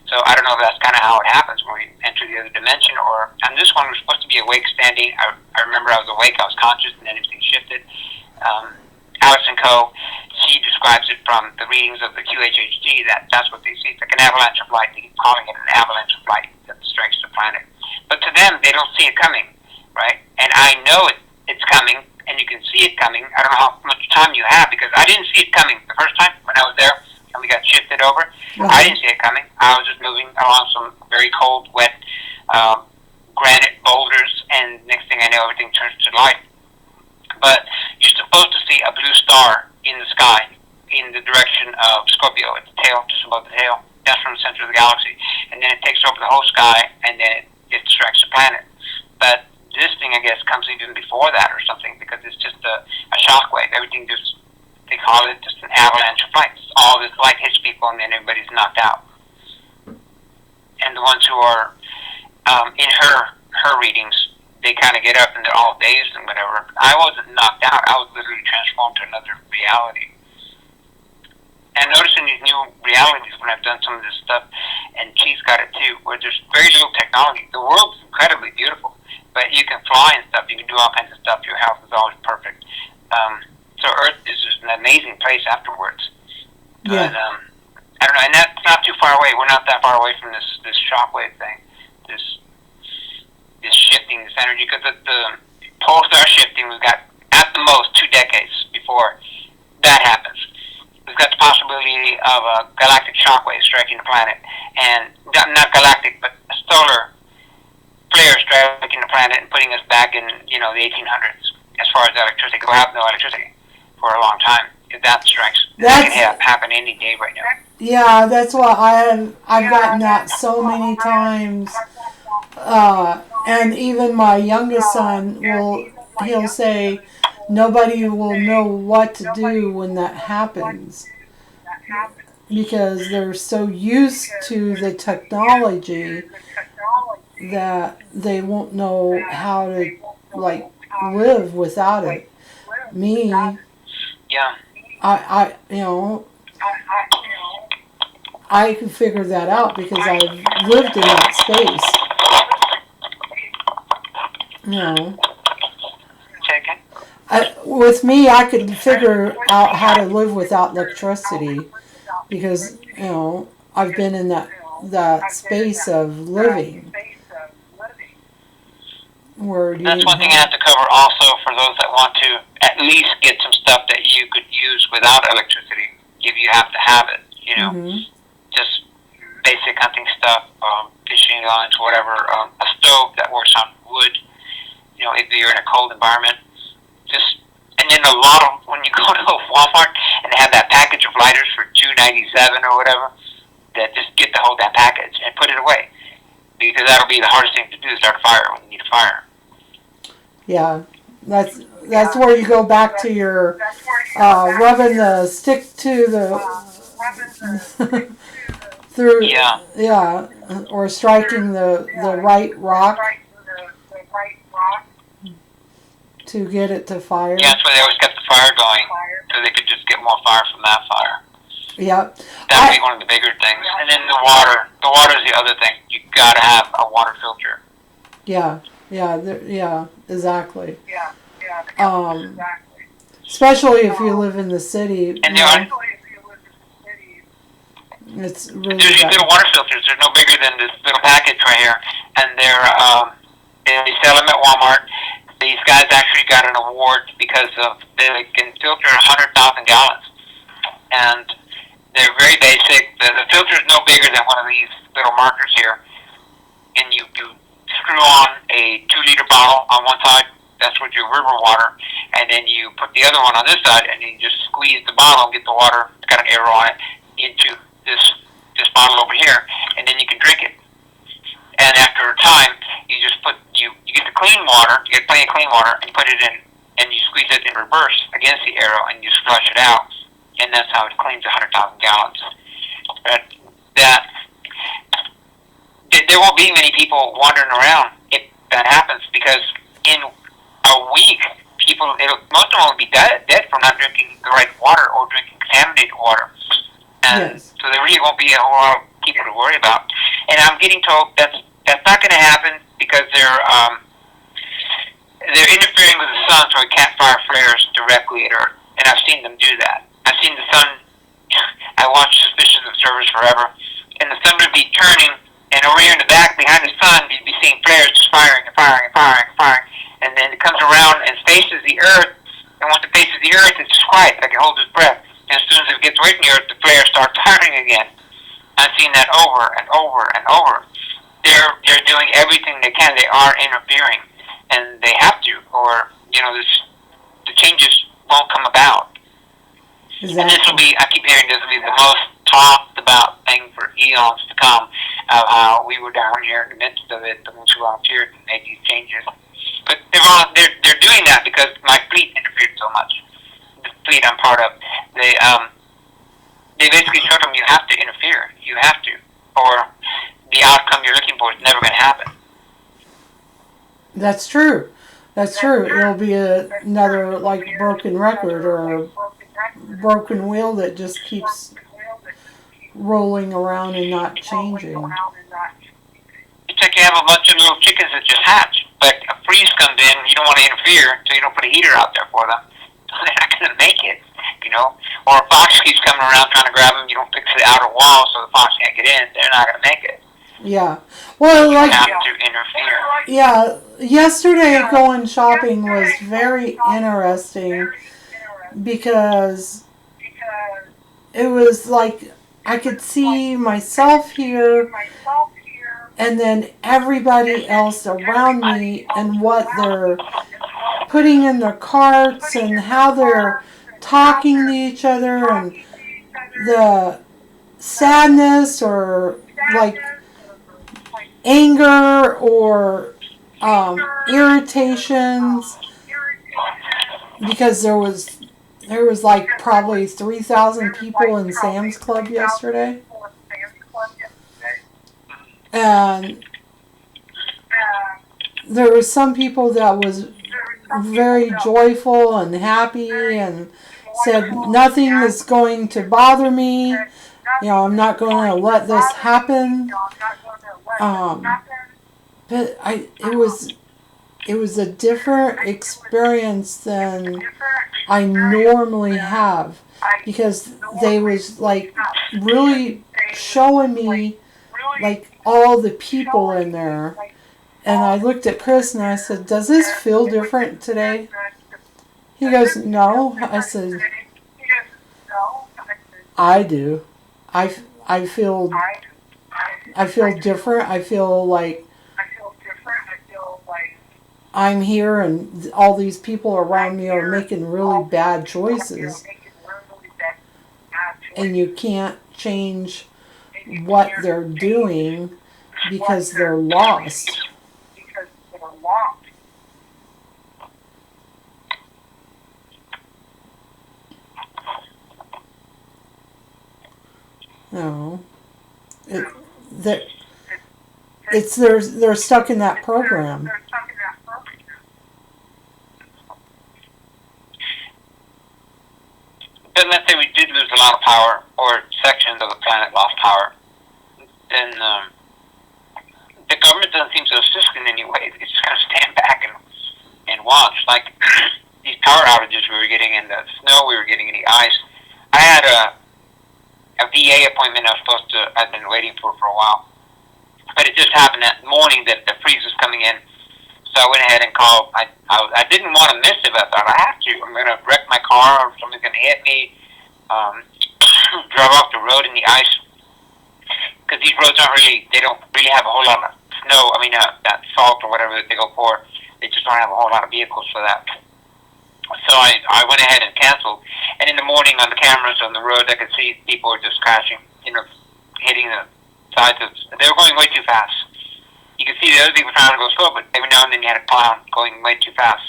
So I don't know if that's kind of how it happens when we enter the other dimension, or on this one we're supposed to be awake standing. I remember I was awake, I was conscious, and then everything shifted. Alison Coe, she describes it from the readings of the QHHD, that's what they see. It's like an avalanche of light. They keep calling it an avalanche of light that strikes the planet. But to them, they don't see it coming, right? And I know it's coming, and you can see it coming. I don't know how much time you have, because I didn't see it coming the first time when I was there and we got shifted over. I didn't see it coming. I was just moving along some very cold, wet granite boulders, and next thing I know, everything turns to light. But you're supposed to see a blue star in the sky in the direction of Scorpio, at the tail, just above the tail. That's from the center of the galaxy. And then it takes over the whole sky, and then it strikes the planet. But this thing, I guess, comes even before that or something, because it's just a shock wave. Everything just, they call it just an avalanche of light. All this light hits people, and then everybody's knocked out. And the ones who are in her readings, they kind of get up and they're all dazed and whatever. I wasn't knocked out. I was literally transformed to another reality. And noticing these new realities when I've done some of this stuff, and she's got it too, where there's very little technology. The world's incredibly beautiful, but you can fly and stuff. You can do all kinds of stuff. Your health is always perfect. So Earth is just an amazing place afterwards. Yeah. But, I don't know, and that's not too far away. We're not that far away from this shockwave thing. This shifting, this energy, because the poles are shifting. We've got at the most 2 decades before that happens. We've got the possibility of a galactic shockwave striking the planet, and not galactic, but a solar flare striking the planet and putting us back in the 1800s. As far as electricity, we'll have no electricity for a long time. If that strikes, that can happen any day right now. Yeah, that's what I've gotten that so many times. And even my youngest son he'll say, nobody will know what to do when that happens, because they're so used to the technology that they won't know how to live without it. Me, Yeah. I can figure that out because I've lived in that space. With me, I could figure out how to live without electricity because, I've been in that space of living. That's one thing I have to cover also for those that want to at least get some stuff that you could use without electricity if you have to have it, just basic hunting stuff, fishing lines, whatever, a stove that works on wood, if you're in a cold environment, and then a lot of, when you go to a Walmart and they have that package of lighters for $2.97 or whatever, that just get the whole that package and put it away, because that'll be the hardest thing to do, start a fire when you need a fire. Yeah, that's where you go back to your rubbing the stick to the through or striking the right rock to get it to fire. Yeah, that's why they always got the fire going, so they could just get more fire from that fire. Yep. That would be one of the bigger things. And then the water. The water is the other thing. You gotta have a water filter. Yeah. Yeah. Exactly. Exactly. Especially if you live in the city. And there are, it's really there's these bad. little water filters. They're no bigger than this little package right here, and they sell them at Walmart. These guys actually got an award because of they can filter 100,000 gallons, and they're very basic. The filter is no bigger than one of these little markers here, and you screw on a 2-liter bottle on one side. That's with your river water, and then you put the other one on this side, and you just squeeze the bottle and get the water. It's got an arrow on it into this bottle over here, and then you can drink it. And after a time, you just you get the clean water, you get plenty of clean water, and you put it in, and you squeeze it in reverse against the arrow, and you flush it out, and that's how it cleans 100,000 gallons. There won't be many people wandering around if that happens, because in a week, most of them will be dead from not drinking the right water or drinking contaminated water. And Yes. so there really won't be a whole lot of people to worry about. And I'm getting told that's not going to happen because they're interfering with the sun, so it can't fire flares directly at Earth. And I've seen them do that. I've seen the sun. I watched Suspicious Observers forever, and the sun would be turning, and over here in the back behind the sun, you'd be seeing flares just firing and firing and firing and firing. And then it comes around and faces the Earth, and once it faces the Earth, it's just quiet, like it holds its breath. And as soon as it gets away from the Earth, the flare starts firing again. I've seen that over and over and over. They're doing everything they can. They are interfering, and they have to, or the changes won't come about. Exactly. And this will be, I keep hearing this will be the most talked about thing for eons to come, of how we were down here in the midst of it, the ones who volunteered to make these changes. But they're doing that because my fleet interfered so much. The fleet I'm part of, they basically showed them you have to interfere. You have to, or the outcome you're looking for is never going to happen. That's true. That's true. It'll be another like broken record or a broken wheel that just keeps rolling around and not changing. It's like you have a bunch of little chickens that just hatch, but a freeze comes in, you don't want to interfere, so you don't put a heater out there for them. They're not going to make it, Or a fox keeps coming around trying to grab them, you don't fix the outer wall so the fox can't get in, they're not going to make it. Yeah. Well, You like, have to interfere. yeah, yesterday going shopping was very interesting because it was like I could see myself here and then everybody else around me and what they're putting in their carts and how they're talking to each other and the sadness or like anger or irritations, because there was like probably 3,000 people in Sam's Club yesterday, and there was some people that was very joyful and happy and said nothing is going to bother me, I'm not going to let this happen. But it was a different experience than I normally have, because they was like really showing me like all the people in there, and I looked at Chris and I said, "Does this feel different today?" He goes, "No." I said, "I do. I feel different. I feel like I'm here and all these people around me are making really bad choices, and you can't change what they're doing because they're lost." No, they're stuck in that program. But let's say we did lose a lot of power, or sections of the planet lost power, then the government doesn't seem to assist in any way. It's just going to stand back and watch. Like these power outages we were getting in the snow, we were getting in the ice. I had a VA appointment I'd been waiting for a while. But it just happened that morning that the freeze was coming in. So I went ahead and called. I didn't want to miss it, but I thought I have to. I'm going to wreck my car, or somebody's going to hit me, drive off the road in the ice. Because these roads they don't really have a whole lot of snow, that salt or whatever that they go for. They just don't have a whole lot of vehicles for that. So I went ahead and canceled. And in the morning on the cameras on the road, I could see people were just crashing, hitting the sides of, they were going way too fast. You could see the other people trying to go slow, but every now and then you had a clown going way too fast.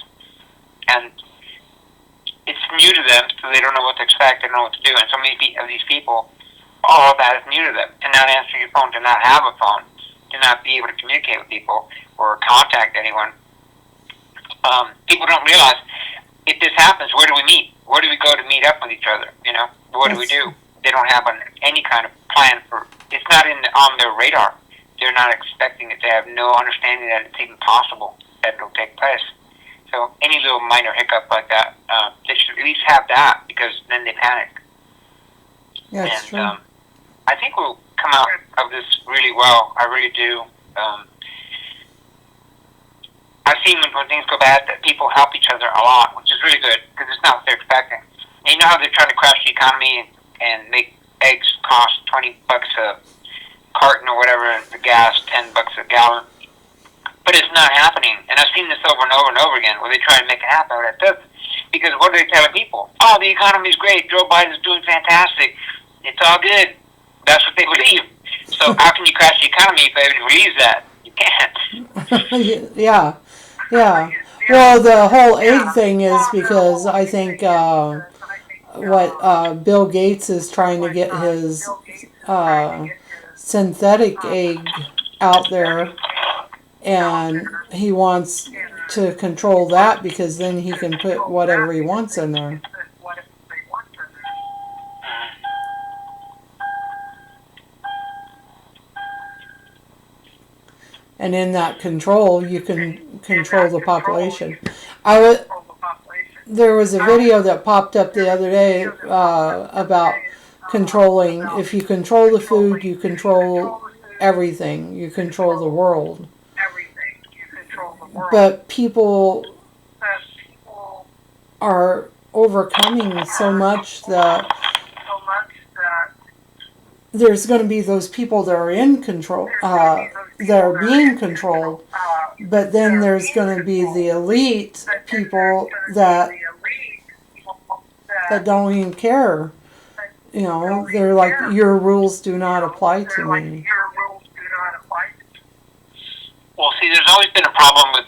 And it's new to them, so they don't know what to expect, they don't know what to do. And so many of these people, all of that is new to them. To not answer your phone, to not have a phone, to not be able to communicate with people or contact anyone. People don't realize, if this happens, where do we meet? Where do we go to meet up with each other? What do we do? They don't have any kind of plan for. It's not on their radar. They're not expecting it. They have no understanding that it's even possible that it'll take place. So any little minor hiccup like that, they should at least have that, because then they panic. Yeah, that's true. I think we'll come out of this really well. I really do. I've seen when things go bad that people help each other a lot, which is really good, because it's not what they're expecting. And you know how they're trying to crash the economy and make eggs cost $20 a carton or whatever, and the gas $10 a gallon. But it's not happening. And I've seen this over and over and over again, where they try to make it happen, but it doesn't. Because what are they telling people? Oh, the economy's great. Joe Biden's doing fantastic. It's all good. That's what they believe. So how can you crash the economy if everybody believes that? You can't. Yeah. Well, the whole egg thing is because I think what Bill Gates is trying to get his synthetic egg out there, and he wants to control that, because then he can put whatever he wants in there. And in that control, you can control the population. There was a video that popped up the other day about controlling. If you control the food, you control everything. You control the world. But people are overcoming so much that there's going to be those people that are in control, that are being controlled, but then there's going to be the elite people that don't even care. They're like, your rules do not apply to me. Well, see, there's always been a problem with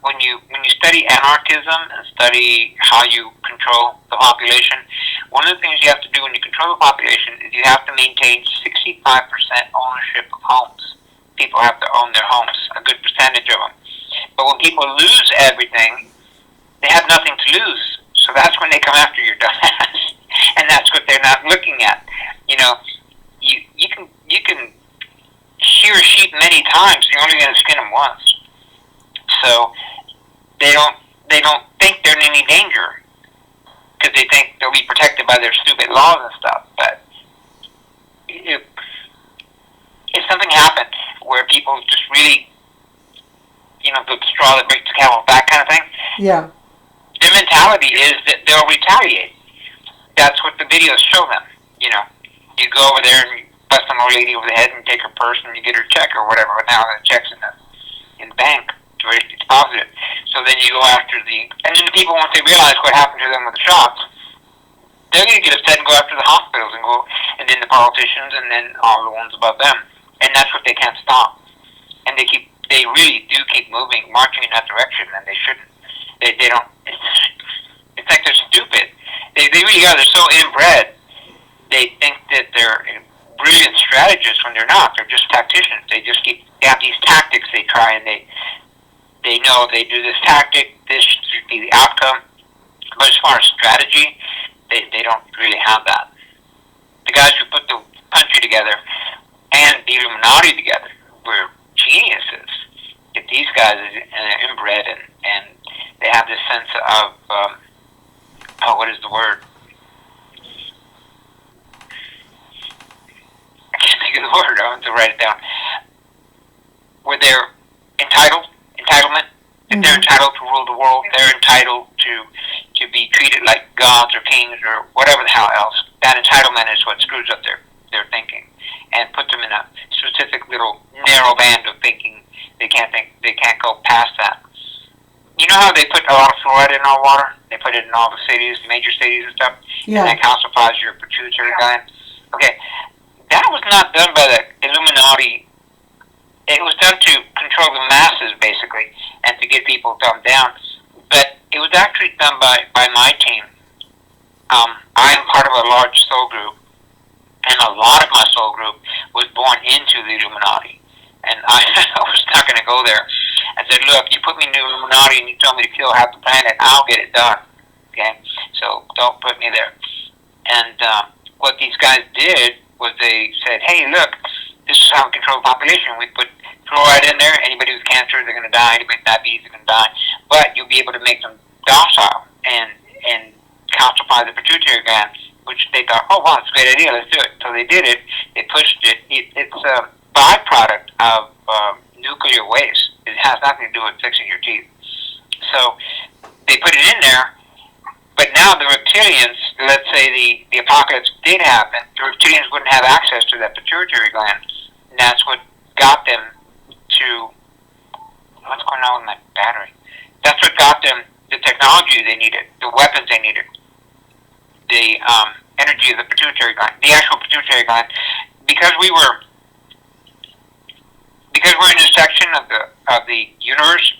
when you study anarchism and study how you control the population. One of the things you have to do when you control the population is you have to maintain 65% ownership of homes. People have to own their homes, a good percentage of them. But when people lose everything, they have nothing to lose. So that's when they come after your dumbass, and that's what they're not looking at. You can shear a sheep many times. You're only going to skin them once. So they don't think they're in any danger, because they think they'll be protected by their stupid laws and stuff. But if something happens where people just really, the straw that breaks the camel's back kind of thing, yeah, their mentality is that they'll retaliate. That's what the videos show them. You go over there and you bust an old lady over the head and take her purse and you get her check or whatever. But now the check's in the bank. It's positive. So then you go after and then the people, once they realize what happened to them with the shots, they're going to get upset and go after the hospitals and then the politicians, and then all the ones above them. And that's what they can't stop. And they really do keep moving, marching in that direction, and they shouldn't. They don't. It's like they're stupid. They really are. They're so inbred. They think that they're brilliant strategists when they're not. They're just tacticians. They have these tactics they try, and they know they do this tactic, this should be the outcome. But as far as strategy, They don't really have that. The guys who put the country together and the Illuminati together were geniuses. If these guys are inbred and they have this sense of what is the word? I can't think of the word. I want to write it down. Where they're entitlement. If they're entitled to rule the world, they're entitled to be treated like gods or kings or whatever the hell else. That entitlement is what screws up their thinking and puts them in a specific little narrow band of thinking. They can't go past that. You know how they put a lot of fluoride in our water? They put it in all the cities, major cities and stuff, Yeah. and that calcifies your pituitary gland. Okay, that was not done by the Illuminati. It was done to control the masses, basically, and to get people dumbed down. But it was actually done by my team. I'm part of a large soul group, and a lot of my soul group was born into the Illuminati. And I was not going to go there. I said, look, you put me in the Illuminati and you tell me to kill half the planet, I'll get it done. Okay? So don't put me there. And what these guys did was they said, hey, look, this is how we control the population. We put fluoride in there. Anybody with cancer, they're going to die. Anybody with diabetes, they're going to die. But you'll be able to make them docile and calcify the pituitary gland, which they thought, oh, wow, that's a great idea. Let's do it. So they did it. They pushed it. It's a byproduct of nuclear waste. It has nothing to do with fixing your teeth. So they put it in there. But now the reptilians, let's say the apocalypse did happen, the reptilians wouldn't have access to that pituitary gland. And that's what got them to, what's going on with my battery? That's what got them the technology they needed, the weapons they needed, the energy of the pituitary gland, the actual pituitary gland. Because we're in a section of the universe,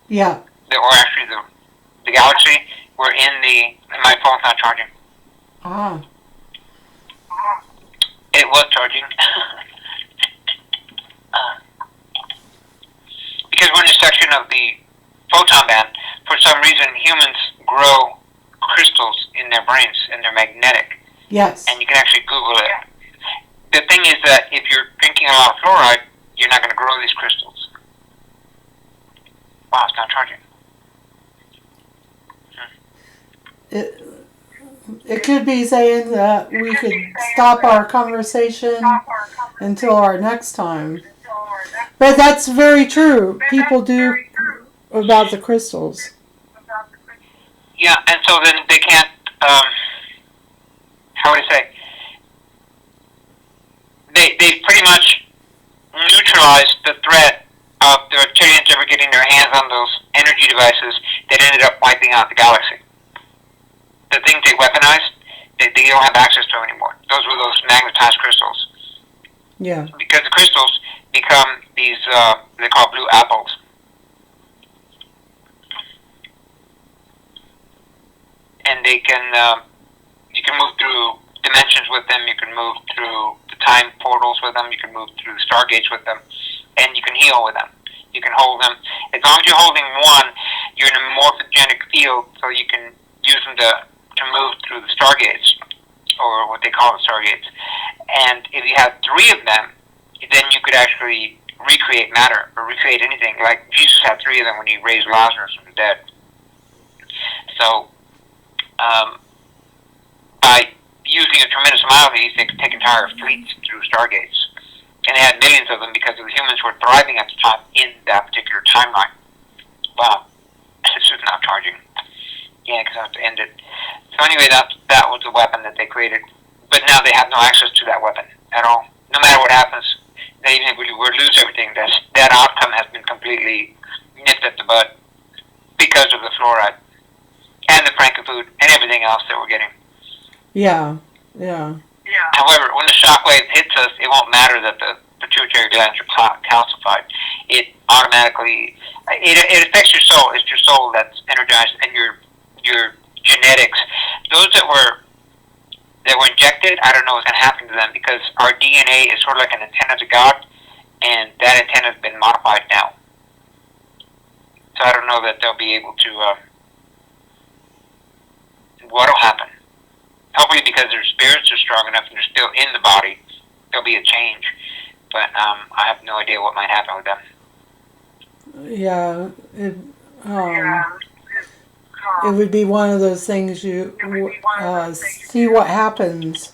Yeah. or actually the galaxy, we're in my phone's not charging. Ah. It was charging. Because we're in a section of the photon band, for some reason humans grow crystals in their brains, and they're magnetic. Yes. And you can actually Google it. The thing is that if you're drinking a lot of fluoride, you're not going to grow these crystals. Wow, it's not charging. It could be saying that we could stop our conversation until our next time. But that's very true. People do about the crystals. Yeah, and so then they can't, how would I say, they pretty much neutralized the threat of the reptilians ever getting their hands on those energy devices that ended up wiping out the galaxy. The things they weaponized, they don't have access to them anymore. Those were those magnetized crystals. Yeah. Because the crystals become these, they're called blue apples. And they can, you can move through dimensions with them, you can move through the time portals with them, you can move through the stargates with them, and you can heal with them. You can hold them. As long as you're holding one, you're in a morphogenic field, so you can use them to move through the stargates, or what they call the stargates. And if you have 3 of them, then you could actually recreate matter, or recreate anything. Like Jesus had 3 of them when he raised Lazarus from the dead. So, by using a tremendous amount of these, they could take entire fleets through stargates. And they had millions of them because the humans were thriving at the time in that particular timeline. Wow. This is not charging. Yeah, because I have to end it. So anyway, that was the weapon that they created. But now they have no access to that weapon at all. No matter what happens, even if we lose everything, that outcome has been completely nipped at the bud because of the fluoride and the frankenfood and everything else that we're getting. Yeah. Yeah. However, when the shockwave hits us, it won't matter that the pituitary glands are calcified. It automatically, it affects your soul. It's your soul that's energized, and your genetics. Those that were injected, I don't know what's going to happen to them, because our DNA is sort of like an antenna to God, and that antenna has been modified now. So I don't know that they'll be able to, what'll happen. hopefully because their spirits are strong enough and they're still in the body, there'll be a change. But I have no idea what might happen with them. Yeah, it Yeah. it would be one of those things you see what happens. See what happens.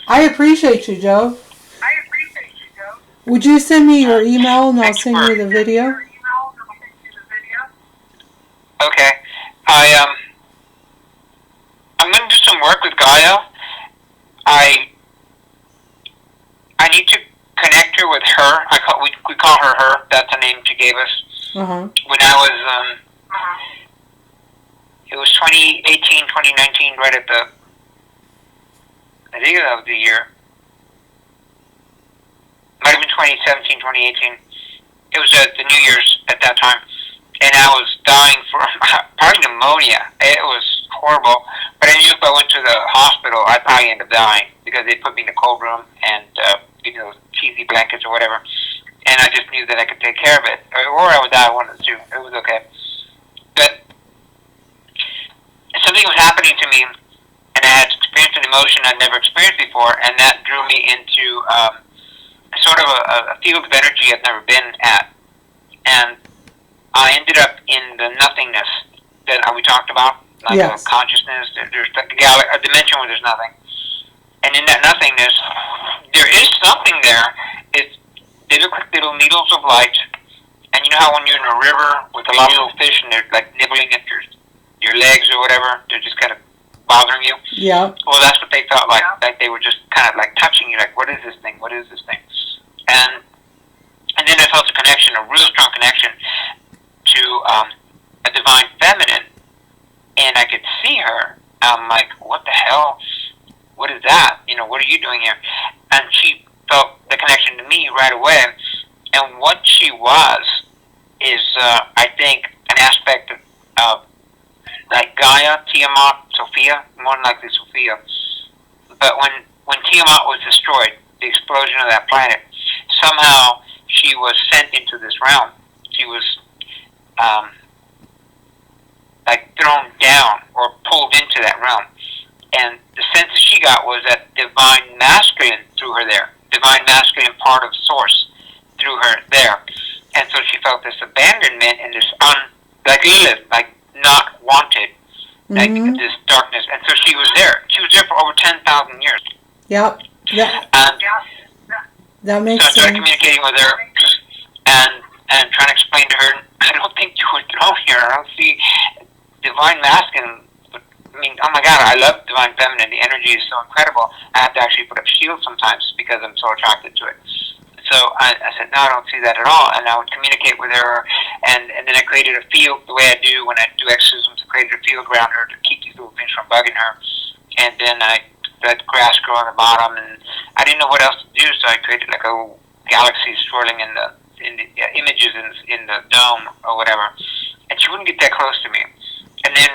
I appreciate you, Joe. I appreciate you, Joe. Would you send me your email and I'll send you the video? Your email and I'll send you the video. Okay. I'm going to do some work with Gaia. I need to connect her with her. We call her her. That's the name she gave us. Uh-huh. When I was, it was 2018, 2019, right at the, I think that was the year. Might have been 2017, 2018. It was at the New Year's at that time. And I was dying from probably pneumonia. It was horrible. But I knew if I went to the hospital, I'd probably end up dying because they put me in a cold room and, cheesy blankets or whatever. And I just knew that I could take care of it. Or I would die, one of the two. It was okay. But something was happening to me, and I had experienced an emotion I'd never experienced before, and that drew me into sort of a field of energy I've never been at. And I ended up in the nothingness that we talked about, like Yes. a consciousness. There's like a dimension where there's nothing. And in that nothingness, there is something there. They look like little needles of light. And you know how when you're in a river with a lot of little fish and they're like nibbling at your legs or whatever, they're just kind of bothering you? Yeah. Well, that's what they felt like. Like they were just kind of like touching you, like, what is this thing? What is this thing? And then I felt a connection, a real strong connection to a divine feminine. And I could see her. I'm like, what the hell? What is that? What are you doing here? And she felt the connection to me right away. And what she was is, I think, an aspect of like Gaia, Tiamat, Sophia, more than likely Sophia. But when Tiamat was destroyed, the explosion of that planet, somehow she was sent into this realm. She was like thrown down or pulled into that realm. And the sense that she got was that divine masculine threw her there. Divine masculine part of source threw her there. And so she felt this abandonment and this like Lilith, like not wanted, like this darkness. And so she was there. She was there for over 10,000 years. Yep. Yeah. And That makes so I started sense. communicating with her and trying to explain to her, I don't think you were thrown here. I don't see divine masculine. I mean, oh my God, I love divine feminine. The energy is so incredible. I have to actually put up shields sometimes because I'm so attracted to it. So I said, no, I don't see that at all. And I would communicate with her, and then I created a field the way I do when I do exorcisms. I created a field around her to keep these little things from bugging her. And then I let grass grow on the bottom, and I didn't know what else to do, so I created like a galaxy swirling in the images in the dome or whatever. And she wouldn't get that close to me. And then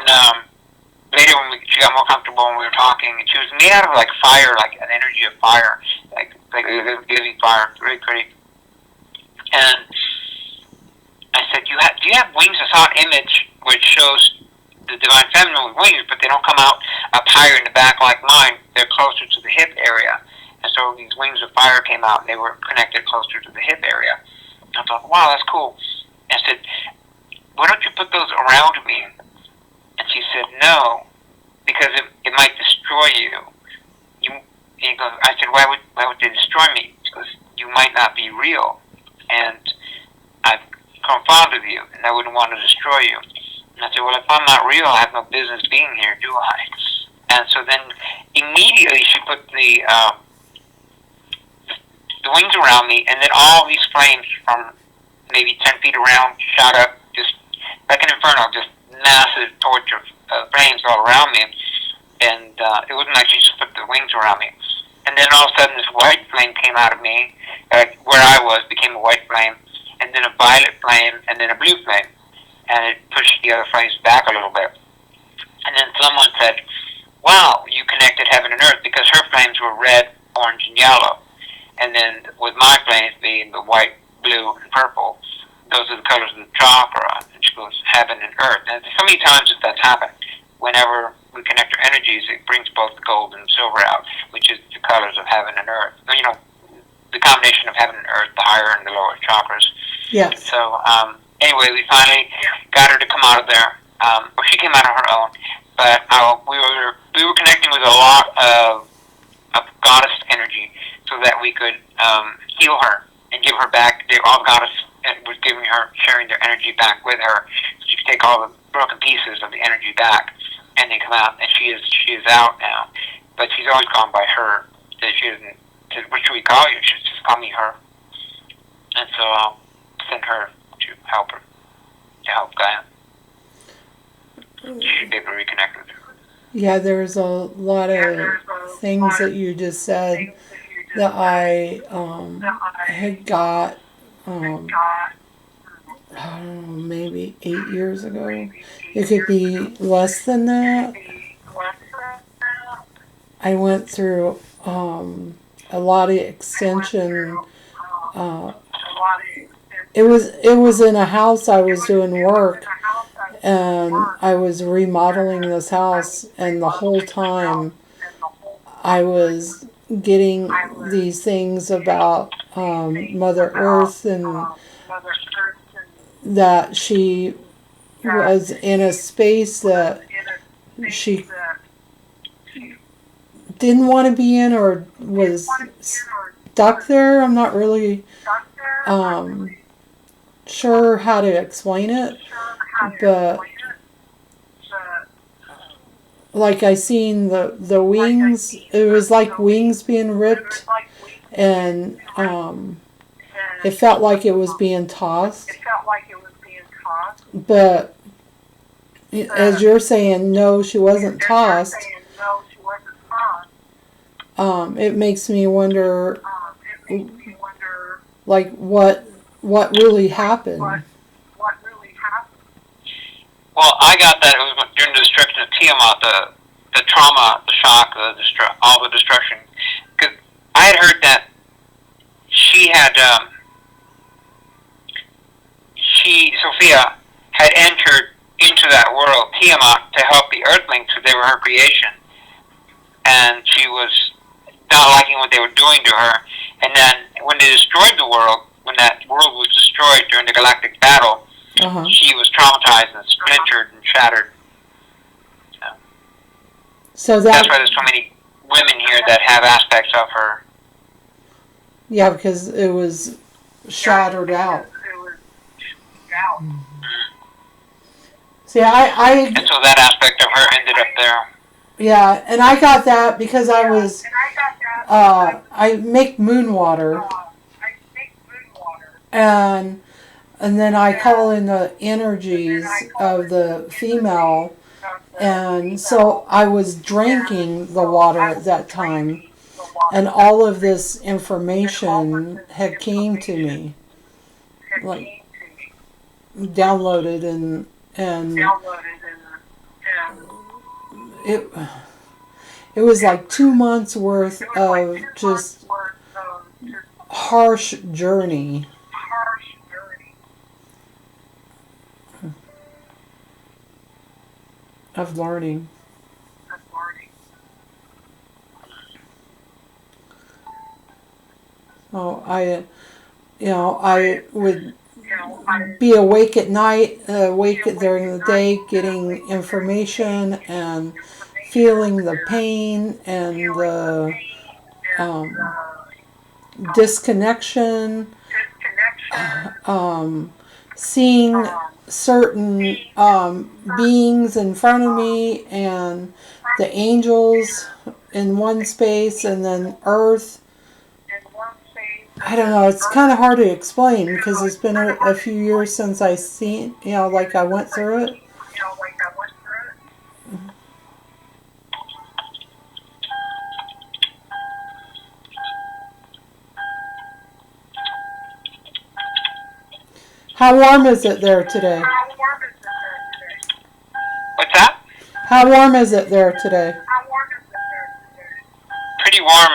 later when she got more comfortable and we were talking, and she was made out of like fire, like an energy of fire, like living fire, really pretty. And I said, do you have wings? I saw an image which shows the divine feminine with wings, but they don't come out up higher in the back like mine. They're closer to the hip area. And so these wings of fire came out, and they were connected closer to the hip area. And I thought, wow, that's cool. And I said, why don't you put those around me? And she said, no, because it might destroy you. He goes, I said, why would they destroy me? She goes, you might not be real, and I've grown fond of you, and I wouldn't want to destroy you. And I said, well, if I'm not real, I have no business being here, do I? And so then immediately she put the wings around me, and then all these flames from maybe 10 feet around shot up, just like an inferno, just massive torch of flames all around me. And it wasn't like she just put the wings around me. And then all of a sudden this white flame came out of me, where I was became a white flame, and then a violet flame, and then a blue flame. And it pushed the other flames back a little bit. And then someone said, wow, you connected heaven and earth, because her flames were red, orange, and yellow. And then with my flames being the white, blue, and purple, those are the colors of the chakra. And she goes, heaven and earth. And so many times that that's happened. Whenever we connect our energies, it brings both the gold and silver out, which is the colors of heaven and earth. You know, the combination of heaven and earth, the higher and the lower chakras. Yes. So, anyway, we finally got her to come out of there. Well, she came out of her own, but we were connecting with a lot of goddess energy, so that we could heal her and give her back. All goddess was giving her, sharing their energy back with her, so she could take all the broken pieces of the energy back, and they come out. And she is out now, but she's always gone by her. That she doesn't. What should we call you? She just call me her. And so I'll send her to help her, to help Gaia. She should be able to reconnect with her. Yeah, there's a lot of things that you just said that I had got, I don't know, maybe 8 years ago. It could be less than that. I went through a lot of extension. It was in a house I was doing work, and I was remodeling this house, and the whole time I was getting these things about Mother Earth, and that she was in a space that she didn't want to be in, or was stuck there. I'm not really sure how to explain it, but like I seen the wings, it was like wings being ripped, and it felt like it was being tossed. But as you're saying, no, she wasn't tossed. It makes me wonder, like, what really happened. Well, I got that it was during the destruction of Tiamat, the trauma, the shock, all the destruction. Because I had heard that Sophia had entered into that world, Tiamat, to help the Earthlings, because they were her creation. And she was not liking what they were doing to her. And then when they destroyed the world, when that world was destroyed during the galactic battle, she was traumatized and splintered and shattered. So that's why there's so many women here that have aspects of her. Yeah, because it was shattered out. See, and so that aspect of her ended up there. Yeah, and I got that because I was, I make moon water, and then I call in the energies of the female, and so I was drinking the water at that time, and all of this information had came to me, like downloaded, and it was like 2 months worth of just harsh journey. Of learning. Oh, I would be awake at night, awake during the day, getting information and feeling the pain and the disconnection, seeing certain beings in front of me, and the angels in one space, and then Earth. I don't know, it's kind of hard to explain because it's been a few years since I seen, like I went through it. How warm is it there today? What's that? How warm is it there today? Pretty warm.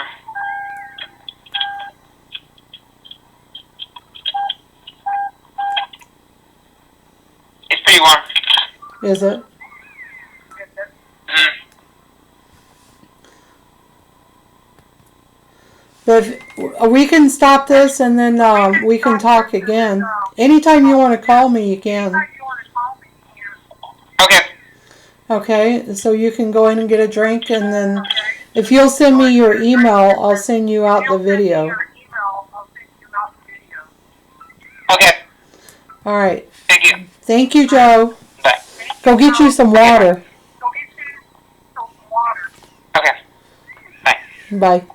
pretty warm. Is it? Mm. But if, we can stop this and then we can talk again. Anytime you want to call me, you can. Okay. Okay, so you can go in and get a drink, and then if you'll send me your email, I'll send you out the video. Okay. All right. Thank you. Thank you, Joe. Bye. Go get you some water. Go get you some water. Okay. Bye. Bye.